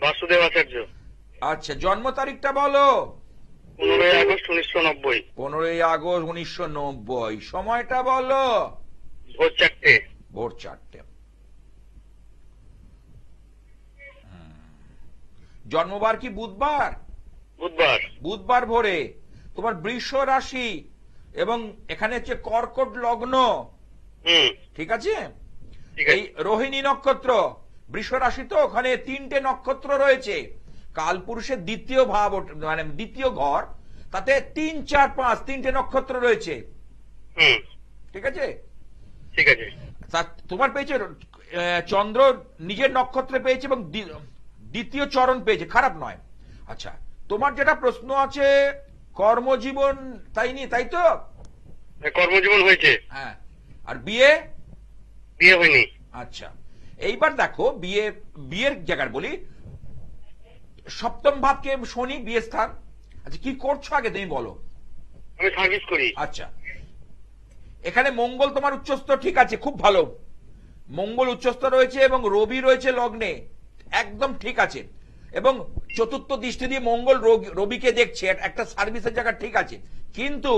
বাসুদেব আচার্য। আচ্ছা, জন্ম তারিখটা বলো। 15ই আগস্ট 1990। 15ই আগস্ট 1990। সময়টা বলো। ভোর 4টে। ভোর 4টে। জন্মবার কি বুধবার? বুধবার। বুধবার ভোরে। তোমার বৃষ রাশি এবং এখানে হচ্ছে কর্কট লগ্ন, ঠিক আছে? এই রোহিণী নক্ষত্র, বৃষ রাশি, তো ওখানে 3টে নক্ষত্র রয়েছে, কালপুরুষের দ্বিতীয় ভাব, মানে দ্বিতীয় ঘর, তাতে 3, 4, 5 3টে নক্ষত্র রয়েছে, ঠিক আছে? ঠিক আছে। তোমার পেয়েছে চন্দ্র নিজের নক্ষত্রে পেয়েছে এবং দ্বিতীয় চরণ পেয়েছে, খারাপ নয়। আচ্ছা, তোমার যেটা প্রশ্ন আছে কর্মজীবন, তাই তো? কর্মজীবন হয়েছে। হ্যাঁ, আর বিয়ে? বিয়ে হয়নি। আচ্ছা, এইবার দেখো, বিয়ের জায়গার বলি, সপ্তম ভাবকে শনি, বিয়ে স্থান। আচ্ছা, কি করছো আগে তুমি বলো। আমি সার্ভিস করি। আচ্ছা, এখানে মঙ্গল তোমার উচ্চস্থ, ঠিক আছে, খুব ভালো, মঙ্গল উচ্চস্থ রয়েছে এবং রবি রয়েছে লগ্নে, একদম ঠিক আছে, এবং চতুর্থ দৃষ্টি দিয়ে মঙ্গল রবিকে দেখছে, একটা সার্ভিসের জায়গা, ঠিক আছে, কিন্তু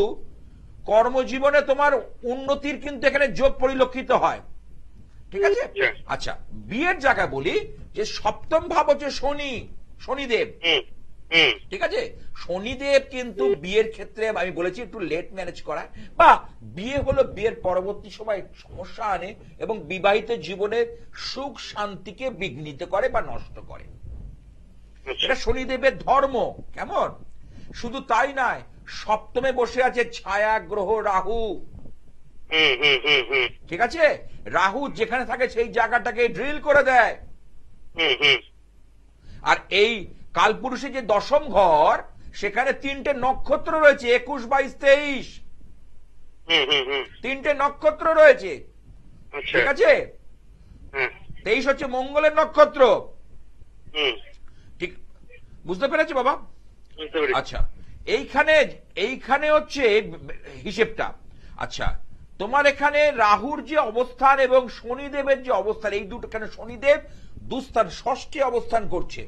কর্মজীবনে তোমার উন্নতির কিন্তু এখানে যোগ পরিলক্ষিত হয়, ঠিক আছে? আচ্ছা, বিয়ের জায়গা বলি, যে সপ্তম ভাব হচ্ছে শনিদেব, ঠিক আছে? শনিদেব কিন্তু বিয়ের ক্ষেত্রে আমি বলেছি একটু লেট ম্যারেজ করা, বা বিয়ে হলো বিয়ের পরবর্তী সময় সমস্যা আনে এবং বিবাহিত জীবনের সুখ শান্তিকে বিঘ্নিত করে বা নষ্ট করে, এটা শনিদেবের ধর্ম। কেমন? শুধু তাই নয়, সপ্তমে বসে আছে ছায়া গ্রহ রাহু, ঠিক আছে? রাহু যেখানে থাকে সেই জায়গাটাকে ড্রিল করে দেয়। আর এই কালপুরুষে যে দশম ঘর, সেখানে 3টে নক্ষত্র রয়েছে, 21, 22, 23, 3টে নক্ষত্র রয়েছে, ঠিক আছে? 23 হচ্ছে মঙ্গলের নক্ষত্র, ঠিক বুঝতে পেরেছি বাবা? আচ্ছা, এইখানে হচ্ছে হিসেবটা। আচ্ছা, তোমার এখানে রাহুর যে অবস্থান এবং শনিদেবের যে অবস্থান, এই দুটো, কেন শনিদেব দুস্থান, ষষ্ঠে অবস্থান করছে,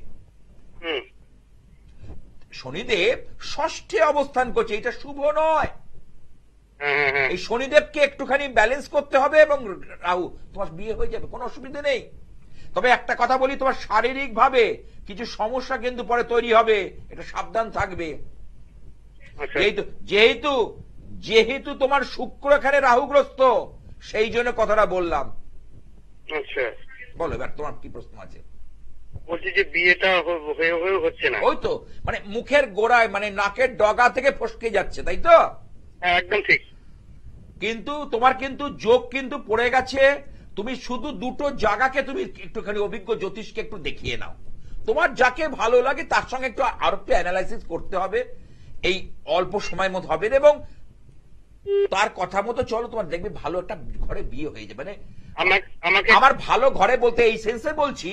শনিদেব ষষ্ঠে অবস্থান করছে, এটা শুভ নয়। এই শনিদেবকে একটুখানি ব্যালেন্স করতে হবে এবং রাহু, তোমার বিয়ে হয়ে যাবে, কোনো অসুবিধা নেই। তবে একটা কথা বলি, তোমার শারীরিক ভাবে কিছু সমস্যা কিন্তু পরে তৈরি হবে, এটা সাবধান থাকবে। আচ্ছা যেহেতু যেহেতু যেহেতু তোমার শুক্র এখানে রাহুগ্রস্ত, সেই জন্য কথাটা বললাম। আচ্ছা, বলো এবার তোমার কি প্রশ্ন আছে। বলছি যে বিয়েটা হয়ে হচ্ছে না। ওই তো মানে মুখের গোড়ায় মানে নাকের ডগা থেকে ফসকে যাচ্ছে, তাই তো? হ্যাঁ একদম ঠিক। কিন্তু তোমার কিন্তু যোগ কিন্তু পড়ে গেছে। তুমি শুধু দুটো জায়গাকে তুমি একটুখানি অভিজ্ঞ জ্যোতিষকে একটু দেখিয়ে নাও, তোমার যাকে ভালো লাগে তার সঙ্গে একটু আরো একটু অ্যানালাইসিস করতে হবে, এই অল্প সময়ের মধ্যে হবে, এবং তার কথা মতো চলো, তোমার দেখবে ভালো একটা ঘরে বিয়ে হয়ে যাবে। মানে আমাকে আমার ভালো ঘরে বলতে এই সেন্সে বলছি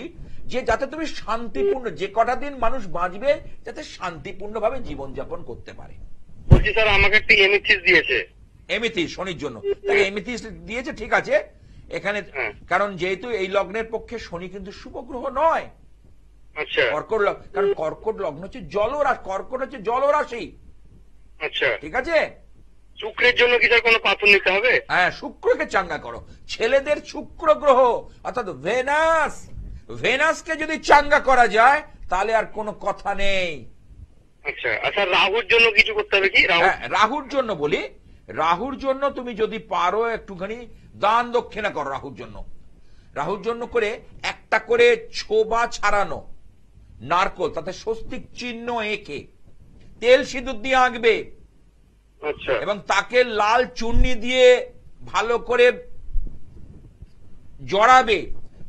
যে যাতে তুমি শান্তিপূর্ণ, যে কটা দিন মানুষ বাঁচবে যাতে শান্তিপূর্ণ ভাবে জীবনযাপন করতে পারে। বলছি স্যার আমাকে একটা এমএসিস দিয়েছে। এমিথিস শনির জন্য, তাকে এমিথিস দিয়েছে, ঠিক আছে এখানে। হ্যাঁ। কারণ যেহেতু এই লগ্নের পক্ষে শনি কিন্তু শুভ গ্রহ নয়, আচ্ছা কর্কট লগ্ন, কারণ কর্কট লগ্ন হচ্ছে জলরাশি, কর্কট হচ্ছে জলরাশি, আচ্ছা। ঠিক আছে। শুক্রের জন্য কি স্যার কোনো পাথর নিতে হবে? হ্যাঁ, শুক্রকে চাঙ্গা করো। ছেলেদের শুক্র গ্রহ অর্থাৎ ভেনাস, ভেনাসকে যদি চাঙ্গা করা যায় তাহলে আর কোনো কথা নেই। আচ্ছা, আর স্যার রাহুর জন্য কিছু করতে হবে কি? রাহু হ্যাঁ, রাহুর জন্য বলি, রাহুর জন্য তুমি যদি পারো একটুখানি দান দক্ষিণা করো রাহুর জন্য। রাহুর জন্য করে একটা করে ছোবা ছাড়ানো নারকোল, তাতে স্বস্তিক চিহ্ন এঁকে তেল সিঁদুর দিয়ে আঁকবে, আচ্ছা এবং তাকে লাল চুন্নি দিয়ে ভালো করে জড়াবে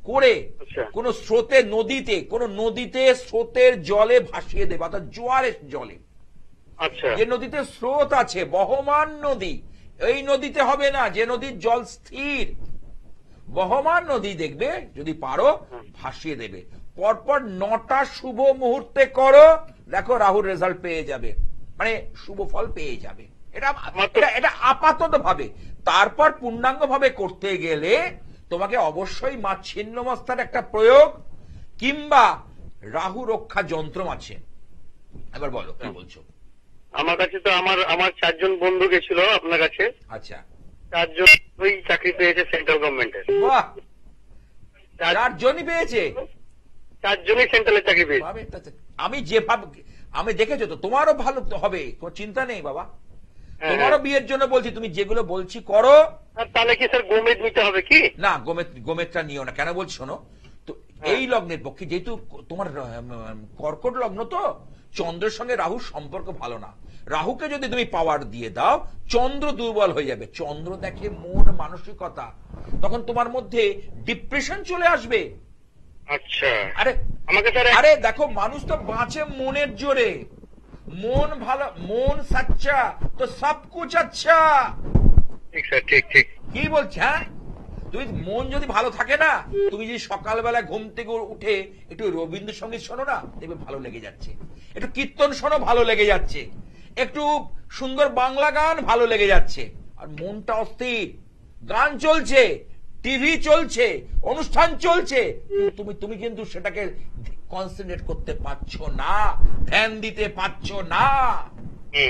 করে আচ্ছা কোন স্রোতে, নদীতে, কোন নদীতে স্রোতের জলে ভাসিয়ে দেবে, অর্থাৎ জোয়ারের জলে। আচ্ছা যে নদীতে স্রোত আছে, বহমান নদী, এই নদীতে হবে না, যে নদীর জল স্থির, বহমান নদী দেখবে যদি পারো ভাসিয়ে দেবে। পরপর 9টা শুভ মুহূর্তে করো, দেখো রাহুর রেজাল্ট পেয়ে যাবে, মানে শুভ ফল পেয়ে যাবে। এটা এটা আপাতত ভাবে। তারপর পূর্ণাঙ্গ ভাবে করতে গেলে তোমাকে অবশ্যই মা ছিন্নমস্তার একটা প্রয়োগ কিংবা রাহু রক্ষা যন্ত্র আছে। এবার বলো কি বলছো। আমার কাছে তো আমার 4জন বন্ধু গেছিল আপনার কাছে, আচ্ছা, 4জন ওই চাকরি পেয়েছে সেন্ট্রাল গভর্নমেন্টের। বাহ, 4জনই পেয়েছে। 4জনই সেন্ট্রালের চাকরি পেয়েছে। ভাবে, আমি যে আমি দেখেছো তো, তোমারও ভালো হবে, কোনো চিন্তা নেই বাবা। হ্যাঁ, তোমারও বিয়ের জন্য বলছি, তুমি যেগুলো বলছি করো। আর তাহলে কি স্যার গোমেদ নিতে হবে কি? না, গোমেদটা নিও না। কেন বলছি শোনো তো, এই লগ্নের পক্ষে যেহেতু তোমার কর্কট লগ্ন, তো চন্দ্রের সঙ্গে রাহুর সম্পর্ক ভালো না। রাহুকে যদি তুমি পাওয়ার দিয়ে দাও, চন্দ্র দুর্বল হয়ে যাবে। চন্দ্র দেখে মন মানসিকতা, তখন তোমার মধ্যে ডিপ্রেশন চলে আসবে। আচ্ছা, আরে আমাকে স্যার আরে দেখো, মানুষ তো বাঁচে মনের জোরে। মন ভালো, মন সাচ্চা তো সব কুছ আচ্ছা। ঠিক স্যার, ঠিক ঠিক। কি বলছে? হ্যাঁ, তুমি মন যদি ভালো থাকে না, তুমি যদি সকালবেলা ঘুম থেকে উঠে একটু রবীন্দ্রসঙ্গীত শোনো না, দেখবে ভালো লেগে যাচ্ছে। একটু কীর্তন শোনো, ভালো লেগে যাচ্ছে। একটু সুন্দর বাংলা গান, ভালো লেগে যাচ্ছে। আর মনটা অস্থির, গান চলছে, টিভি চলছে, অনুষ্ঠান চলছে, তুমি তুমি কিন্তু সেটাকে কনসেন্ট্রেট করতে পারছো না, ধ্যান দিতে পারছো না।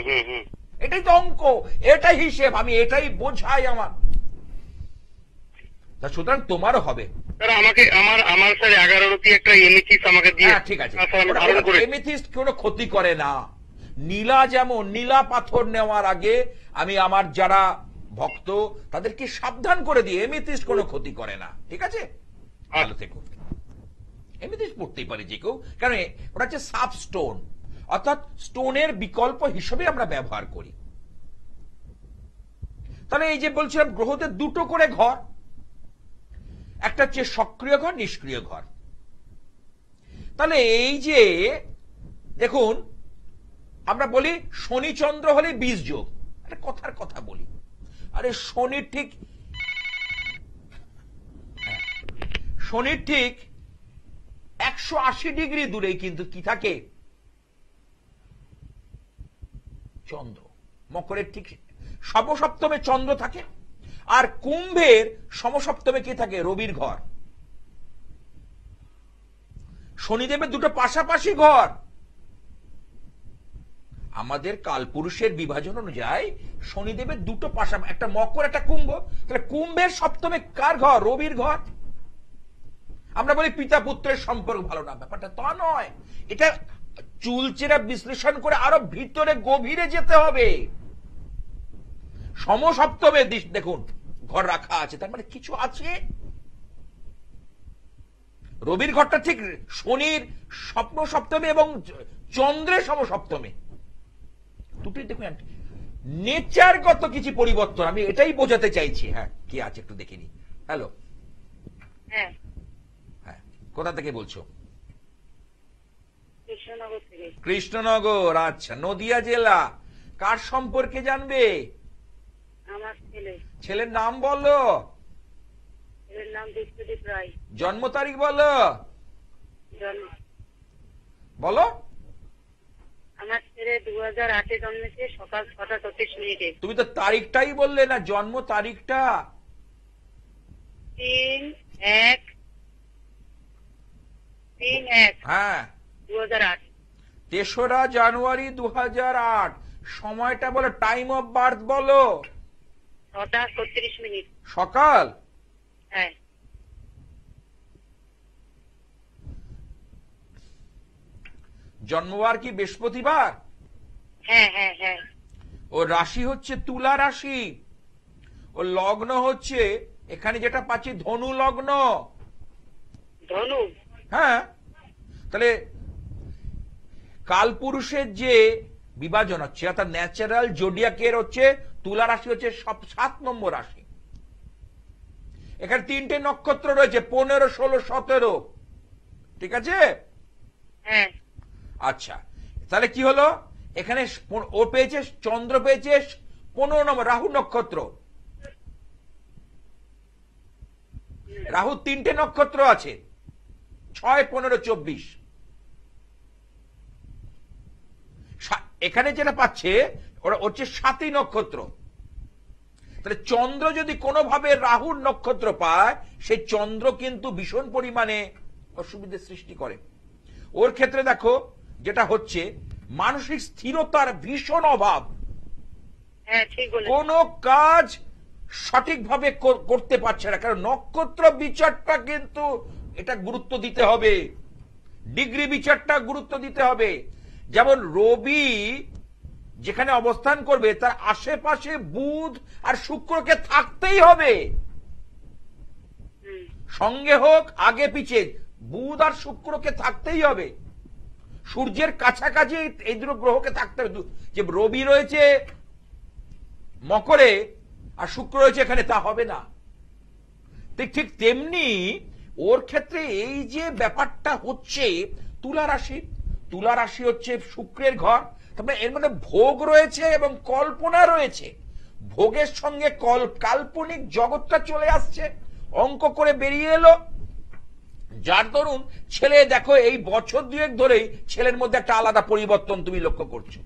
হুম। এটাই তো অঙ্ক, এটাই হিসেব, আমি এটাই বোঝাই আমার। সুতরাং তোমারও হবে। স্যার আমাকে আমার স্যার 11টি একটা এমএসিস আমাকে দিয়ে। হ্যাঁ, ঠিক আছে। আমি ধারণ করে। এমেথিস্ট কোনো ক্ষতি করে না। নীলা যেমন, নীলা পাথর নেওয়ার আগে আমি আমার যারা ভক্ত তাদেরকে সাবধান করে দিই, এমেথিস্ট কোনো ক্ষতি করে না, ঠিক আছে? ভালো থেকো। এমেথিস্ট পড়তেই পারে যে কেউ, কারণ ওটা হচ্ছে সাব স্টোন, অর্থাৎ স্টোনের বিকল্প হিসেবে আমরা ব্যবহার করি। তাহলে এই যে বলছিলাম গ্রহদের দুটো করে ঘর, একটা হচ্ছে সক্রিয় ঘর, নিষ্ক্রিয় ঘর। তাহলে এই যে দেখুন, আমরা বলি শনি চন্দ্র হলে 20 যোগ, একটা কথার কথা বলি। আরে শনির ঠিক 180 ডিগ্রি দূরেই কিন্তু কি থাকে? চন্দ্র। মকরের ঠিক সমসপ্তমে চন্দ্র থাকে, আর কুম্ভের সমসপ্তমে কি থাকে? রবির ঘর। শনিদেবের দুটো পাশাপাশি ঘর। আমাদের কালপুরুষের বিভাজন অনুযায়ী শনিদেবের দুটো পাশাপাশি, একটা মকর একটা কুম্ভ। তাহলে কুম্ভের সপ্তমে কার ঘর? রবির ঘর। আমরা বলি পিতা পুত্রের সম্পর্ক ভালো না, ব্যাপারটা তা নয়। এটা চুলচেরা বিশ্লেষণ করে আরো ভিতরে গভীরে যেতে হবে। সমসপ্তমে দেখুন ঘর রাখা আছে, তার মানে কিছু আছে। রবির ঘরটা ঠিক শনির স্বপ্ন সপ্তমে এবং চন্দ্রের সমসপ্তমে, দুটি দেখুন নেচারগত কিছু পরিবর্তন, আমি এটাই বোঝাতে চাইছি। হ্যাঁ, কি আছে একটু দেখে নি। হ্যালো, হ্যাঁ, হ্যাঁ, কোথা থেকে বলছো? কৃষ্ণনগর থেকে। কৃষ্ণনগর, আচ্ছা, নদিয়া জেলা। কার সম্পর্কে জানবে? আমার ছেলে। ছেলের নাম বলো। ছেলের নাম বিশ্বদীপ রায়। জন্ম তারিখ বলো। জন্ম বলো। আমার ছেলে 2008-এ জন্মেছে, সকাল 6:34। তুমি তো তারিখটাই বললে না, জন্ম তারিখটা। 3/1/2008। হ্যাঁ, 3রা জানুয়ারি 2008। সময়টা বলো, টাইম অফ বার্থ বলো। 6:36। সকাল। হ্যাঁ, জন্মবার কি বৃহস্পতিবার? হ্যাঁ, হ্যাঁ, হ্যাঁ। ও রাশি হচ্ছে তুলা রাশি। ও লগ্ন হচ্ছে এখানে যেটা পাচ্ছি ধনু লগ্ন। ধনু। হ্যাঁ, তাহলে কালপুরুষের যে বিভাজন হচ্ছে, অর্থাৎ ন্যাচারাল জোডিয়াকের হচ্ছে তুলা রাশি হচ্ছে 7 নম্বর রাশি। এখানে 3টে নক্ষত্র রয়েছে, 15, 16, 17। ঠিক আছে? হ্যাঁ, আচ্ছা, তাহলে কি হলো, এখানে ও পেয়েছে, চন্দ্র পেয়েছে 15 নম্বর, রাহু নক্ষত্র। রাহু 3টে নক্ষত্র আছে, 6, 15, 24। এখানে যেটা পাচ্ছে ওরা হচ্ছে 7ই নক্ষত্র। তাহলে চন্দ্র যদি কোনোভাবে রাহুর নক্ষত্র পায়, সেই চন্দ্র কিন্তু ভীষণ পরিমাণে অসুবিধা সৃষ্টি করে। ওর ক্ষেত্রে দেখো যেটা হচ্ছে, মানসিক স্থিরতার ভীষণ অভাব। হ্যাঁ, ঠিক বলেছেন। কোনো কাজ সঠিকভাবে করতে পারছে না, কারণ নক্ষত্র বিচারটা কিন্তু এটা গুরুত্ব দিতে হবে, ডিগ্রি বিচারটা গুরুত্ব দিতে হবে। যেমন রবি যেখানে অবস্থান করবে তার আশেপাশে বুধ আর শুক্রকে থাকতেই হবে, সঙ্গে হোক আগে পিছে, বুধ আর শুক্রকে থাকতেই হবে। সূর্যের কাছাকাছি এই দুটো গ্রহকে থাকতে হবে। যে রবি রয়েছে মকরে আর শুক্র রয়েছে এখানে, তা হবে না। ঠিক তেমনি ওর ক্ষেত্রে এই যে ব্যাপারটা হচ্ছে, তুলা রাশি, তুলা রাশি হচ্ছে শুক্রের ঘর। তারপরে এর মধ্যে ভোগ রয়েছে এবং কল্পনা রয়েছে। ভোগের সঙ্গে কাল্পনিক জগৎটা চলে আসছে, অঙ্ক করে বেরিয়ে এলো। যার দরুন ছেলে দেখো এই বছর 2 ধরেই ছেলের মধ্যে একটা আলাদা পরিবর্তন তুমি লক্ষ্য করছো।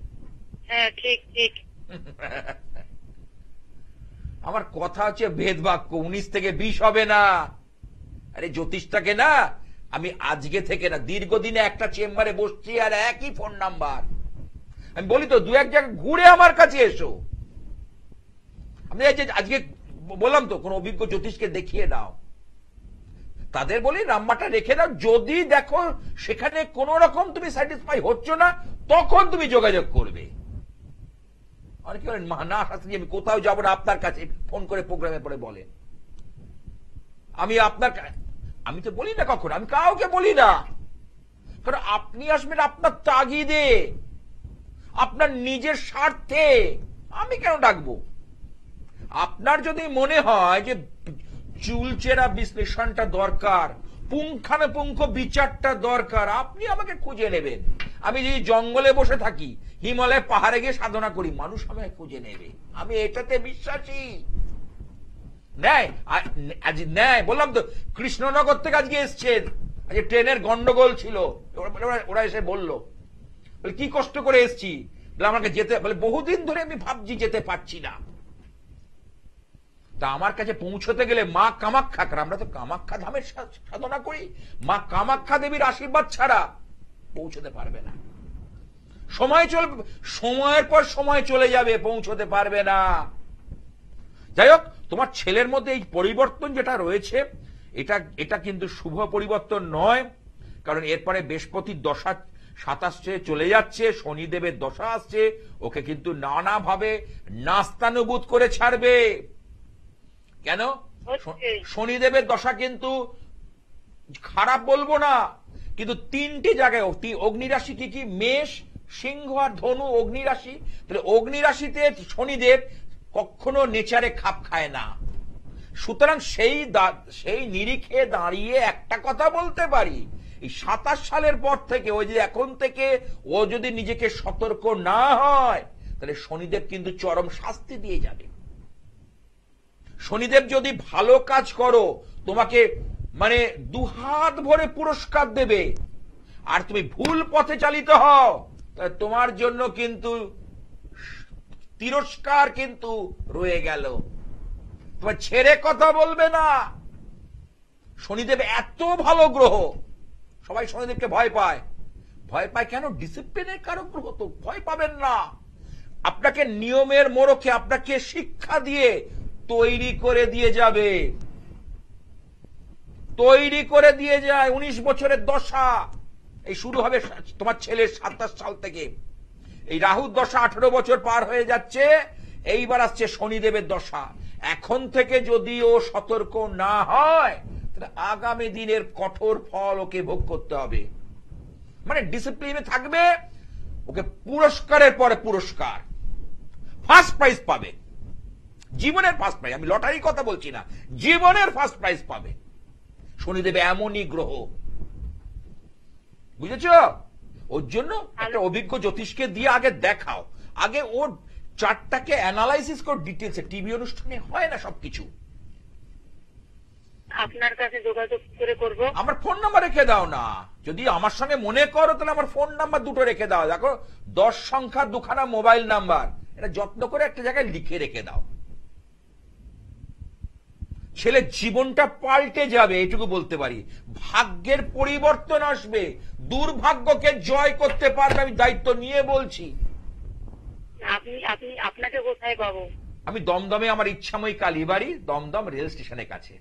হ্যাঁ, ঠিক ঠিক। আমার কথা হচ্ছে ভেদ বাক্য, 19 থেকে 20 হবে না। আরে জ্যোতিষটাকে না আমি আজকে থেকে না, দীর্ঘদিনে একটা চেম্বারে বসছি আর একই ফোন নাম্বার। আমি বলি তো 2-1 জায়গায় ঘুরে আমার কাছে এসো। আমি আজকে বললাম তো কোন অভিজ্ঞ জ্যোতিষকে দেখিয়ে দাও, তাদের বলি নাম্বারটা রেখে দাও। যদি দেখো সেখানে কোন রকম তুমি স্যাটিসফাই হচ্ছ না, তখন তুমি যোগাযোগ করবে। অনেকে বলেন না শাস্ত্রী আমি কোথাও যাবো না, আপনার কাছে ফোন করে প্রোগ্রামে পরে বলে। আমি তো বলি না কখনো, আমি কাউকে বলি না, কারণ আপনি আসবেন আপনার তাগিদে, আপনার নিজের স্বার্থে। আমি কেন ডাকবো? আপনার যদি মনে হয় যে চুলচেরা বিশ্লেষণটা দরকার, পুঙ্খানুপুঙ্খ বিচারটা দরকার, আপনি আমাকে খুঁজে নেবেন। আমি যদি জঙ্গলে বসে থাকি, হিমালয় পাহাড়ে গিয়ে সাধনা করি, মানুষ আমাকে খুঁজে নেবে। আমি এটাতে বিশ্বাসী। ন্যায় বললাম তো, কৃষ্ণনগর থেকে আজকে এসছেন, আজকে ট্রেনের গন্ডগোল ছিল, ওরা এসে বলল কি কষ্ট করে এসছি, আমাকে যেতে বলে বহুদিন ধরে আমি ভাবছি যেতে পারছি না। তা আমার কাছে পৌঁছতে গেলে মা কামাখ্যা, আমরা তো কামাখ্যা ধামের সাধনা করি, মা কামাখ্যা দেবীর আশীর্বাদ ছাড়া পৌঁছতে পারবে না। সময়ের পর সময় চলে যাবে, পৌঁছতে পারবে না। যাই হোক, তোমার ছেলের মধ্যে এই পরিবর্তন যেটা রয়েছে, এটা এটা কিন্তু শুভ পরিবর্তন নয়, কারণ এরপরে বৃহস্পতির দশা 27 চলে যাচ্ছে, শনিদেবের দশা আসছে, ওকে কিন্তু নানাভাবে নাস্তানুভূত করে ছাড়বে। কেন? হচ্ছে। শনিদেবের দশা কিন্তু খারাপ বলবো না, কিন্তু 3টি জায়গায় অগ্নিরাশি কি কি? মেষ, সিংহ আর ধনু অগ্নিরাশি। তাহলে অগ্নিরাশিতে শনিদেব কখনো নেচারে খাপ খায় না। সুতরাং সেই নিরিখে দাঁড়িয়ে একটা কথা বলতে পারি, এই 27 সালের পর থেকে, ওই যে এখন থেকে ও যদি নিজেকে সতর্ক না হয়, তাহলে শনিদেব কিন্তু চরম শাস্তি দিয়ে যাবে। শনিদেব যদি ভালো কাজ করো, তোমাকে মানে দুহাত ভরে পুরস্কার দেবে, আর তুমি ভুল পথে চালিত হও, তাহলে তোমার জন্য কিন্তু তিরস্কার কিন্তু রয়ে গেল। তোমার ছেড়ে কথা বলবে না। শনিদেব এত ভালো গ্রহ, সবাই শনিদেবকে ভয় পায়। ভয় পায় কেন? ডিসিপ্লিনের কারক গ্রহ তো, ভয় পাবেন না। আপনাকে নিয়মের মোড়কে আপনাকে শিক্ষা দিয়ে তৈরি করে দিয়ে যাবে, তৈরি করে দিয়ে যায়। 19 বছরের দশা এই শুরু হবে তোমার ছেলের 27 সাল থেকে। এই রাহুর দশা 18 বছর পার হয়ে যাচ্ছে, এইবার আসছে শনিদেবের দশা। এখন থেকে যদি ও সতর্ক না হয়, তাহলে আগামী দিনের কঠোর ফল ওকে ভোগ করতে হবে। মানে ডিসিপ্লিনে থাকবে, ওকে পুরস্কারের পরে পুরস্কার, ফার্স্ট প্রাইজ পাবে, জীবনের ফার্স্ট প্রাইজ। আমি লটারির কথা বলছি না, জীবনের ফার্স্ট প্রাইজ পাবে। শনিদেব এমনই গ্রহ, বুঝেছ? ওর জন্য একটা অভিজ্ঞ জ্যোতিষকে দিয়ে আগে দেখাও, আগে ওর চার্টটাকে অ্যানালাইসিস কর ডিটেলসে। টিভি অনুষ্ঠানে হয় না সবকিছু। আপনার কাছে যোগাযোগ করে করব। আমার ফোন নাম্বার রেখে দাও না, যদি আমার সঙ্গে মনে করো তাহলে আমার ফোন নাম্বার দুটো রেখে দাও। দেখো 10 সংখ্যা দুখানা মোবাইল নাম্বার, এটা যত্ন করে একটা জায়গায় লিখে রেখে দাও। ছেলের জীবনটা পাল্টে যাবে, এটুকু বলতে পারি। ভাগ্যের পরিবর্তন আসবে, দুর্ভাগ্যকে জয় করতে পারবে, আমি দায়িত্ব নিয়ে বলছি। আপনি আপনি আপনাকে কোথায় পাবো? আমি দমদমে, আমার ইচ্ছাময়ী কালীবাড়ি, দমদম রেল স্টেশনের কাছে।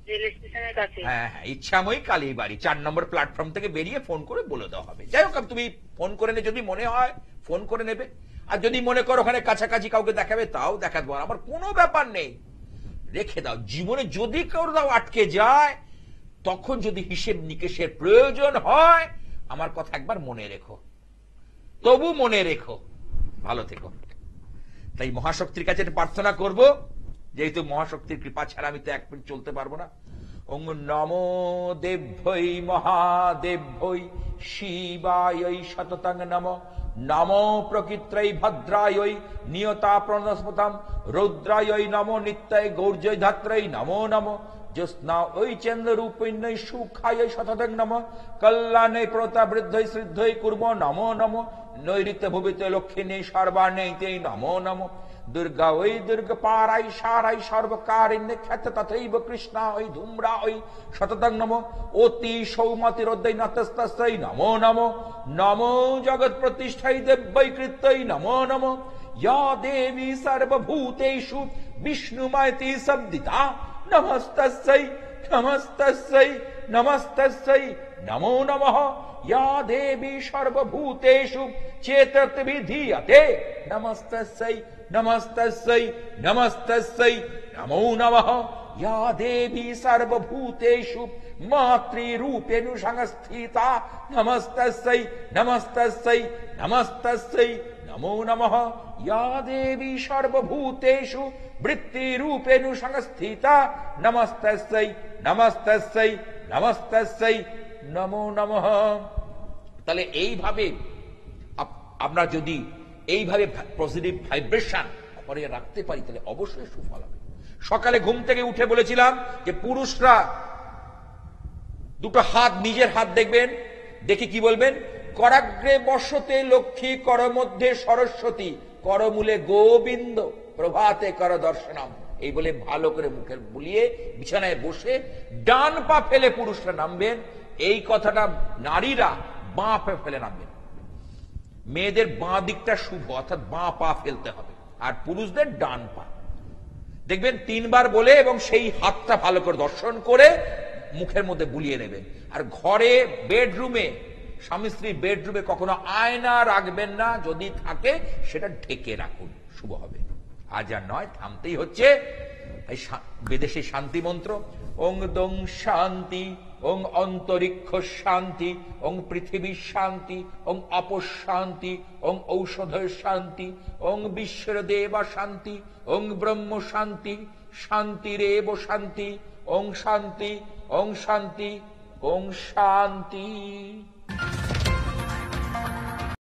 রেল স্টেশনের কাছে? হ্যাঁ হ্যাঁ, ইচ্ছাময়ী কালীবাড়ি, 4 নম্বর প্ল্যাটফর্ম থেকে বেরিয়ে ফোন করে বলে দেওয়া হবে। যাই হোক, তুমি ফোন করে নে, যদি মনে হয় ফোন করে নেবে। আর যদি মনে করো ওখানে কাছাকাছি কাউকে দেখাবে, তাও দেখাতে পারো, আমার কোনো ব্যাপার নেই। রেখে দাও। জীবনে যদি কারো আটকে যায়, তখন যদি হিসেব নিকেশের প্রয়োজন হয়, আমার কথা একবার মনে রেখো, তবু মনে রেখো। ভালো থেকো। তাই মহাশক্তির কাছে প্রার্থনা করব, যেহেতু মহাশক্তির কৃপা ছাড়া আমি তো এক মিনিট চলতে পারবো না। ওং নমো দেভ্যৈ মহাদেভ্যৈ শিবায় সততং নমঃ। নমো প্রকৃত্রৈ ভদ্রায় নিয়তা প্রণস্পতম রৌদ্রায় নমো নিত্যায় গৌর্যৈ ধাত্রৈ নমো নমঃ। জ্যোৎস্না ওই চন্দ্র রূপিণ্যৈ সুখায় শততং নমঃ। কল্যাণে প্রতা বৃদ্ধৈ শ্রদ্ধৈ কুর্ম নমো নমঃ। নৈরিত্য ভুবিতে লক্ষ্মী সর্বাণৈতে নমো নমঃ। দুর্গা ওই দুর্গ পারাই সারাই সর্বকারিণ্যে খ্যাত তথৈব কৃষ্ণা ওই ধূম্রা ওই শততং নমঃ। অতি সৌমতিরোদ্দৈ নতস্তৈ নমো নমঃ। নমো জগৎ প্রতিষ্ঠাই দেব্যৈ কৃত্যৈ নমো নমঃ। या देवी सर्वभूतेषु विष्णुमयति शब्दिता नमस्तस्यै नमस्तस्यै नमस्तस्यै नमो नमः। या देवी सर्वभूतेषु चेतत विधीयते नमस्तस्यै नमस्तस्यै नमस्तस्यै नमो नमः। या देवी सर्वभूतेषु मातृरूपेण संस्थिता नमस्तस्यै नमस्तस्यै नमस्तस्यै नमो नमः। या देवी सर्वभूतेषु वृत्तिरूपेण संस्थिता नमस्तस्यै नमस्तस्यै नमस्तस्यै नमो नमः। তাহলে এইভাবে আমরা যদি এইভাবে পজিটিভ ভাইব্রেশন ঘরে রাখতে পারি, তাহলে অবশ্যই সুফল হবে। সকালে ঘুম থেকে উঠে বলেছিলাম যে পুরুষরা দুটো হাত, নিজের হাত দেখবেন, দেখে কি বলবেন? করাগ্রে বসতে লক্ষ্মী, কর মধ্যে সরস্বতী, করমূলে গোবিন্দ, প্রভাতে কর দর্শনম। এই বলে ভালো করে মুখের বুলিয়ে বিছানায় বসে ডান পা ফেলে পুরুষরা নামবেন। এই কথাটা নারীরা বাঁ পা ফেলে নামবেন। মেয়েদের বাঁ দিকটা শুভ, অর্থাৎ বাঁ পা ফেলতে হবে, আর পুরুষদের ডান পা। দেখবেন 3 বার বলে এবং সেই হাতটা ভালো করে দর্শন করে মুখের মধ্যে বুলিয়ে নেবেন। আর ঘরে বেডরুমে, স্বামী স্ত্রী বেডরুমে কখনো আয়না রাখবেন না, যদি থাকে সেটা ঢেকে রাখুন, শুভ হবে। আজ আর নয়, থামতেই হচ্ছে। এই বিদেশি শান্তি মন্ত্র, ওং দং শান্তি, ওং অন্তরিক্ষ শান্তি, ওং পৃথিবী শান্তি, ওং অপশান্তি, ওং ঔষধ শান্তি, ওং বিশ্বের দেবা শান্তি, ওং ব্রহ্ম শান্তি, শান্তিরেব শান্তি, ওং শান্তি, ওং শান্তি, ওং শান্তি।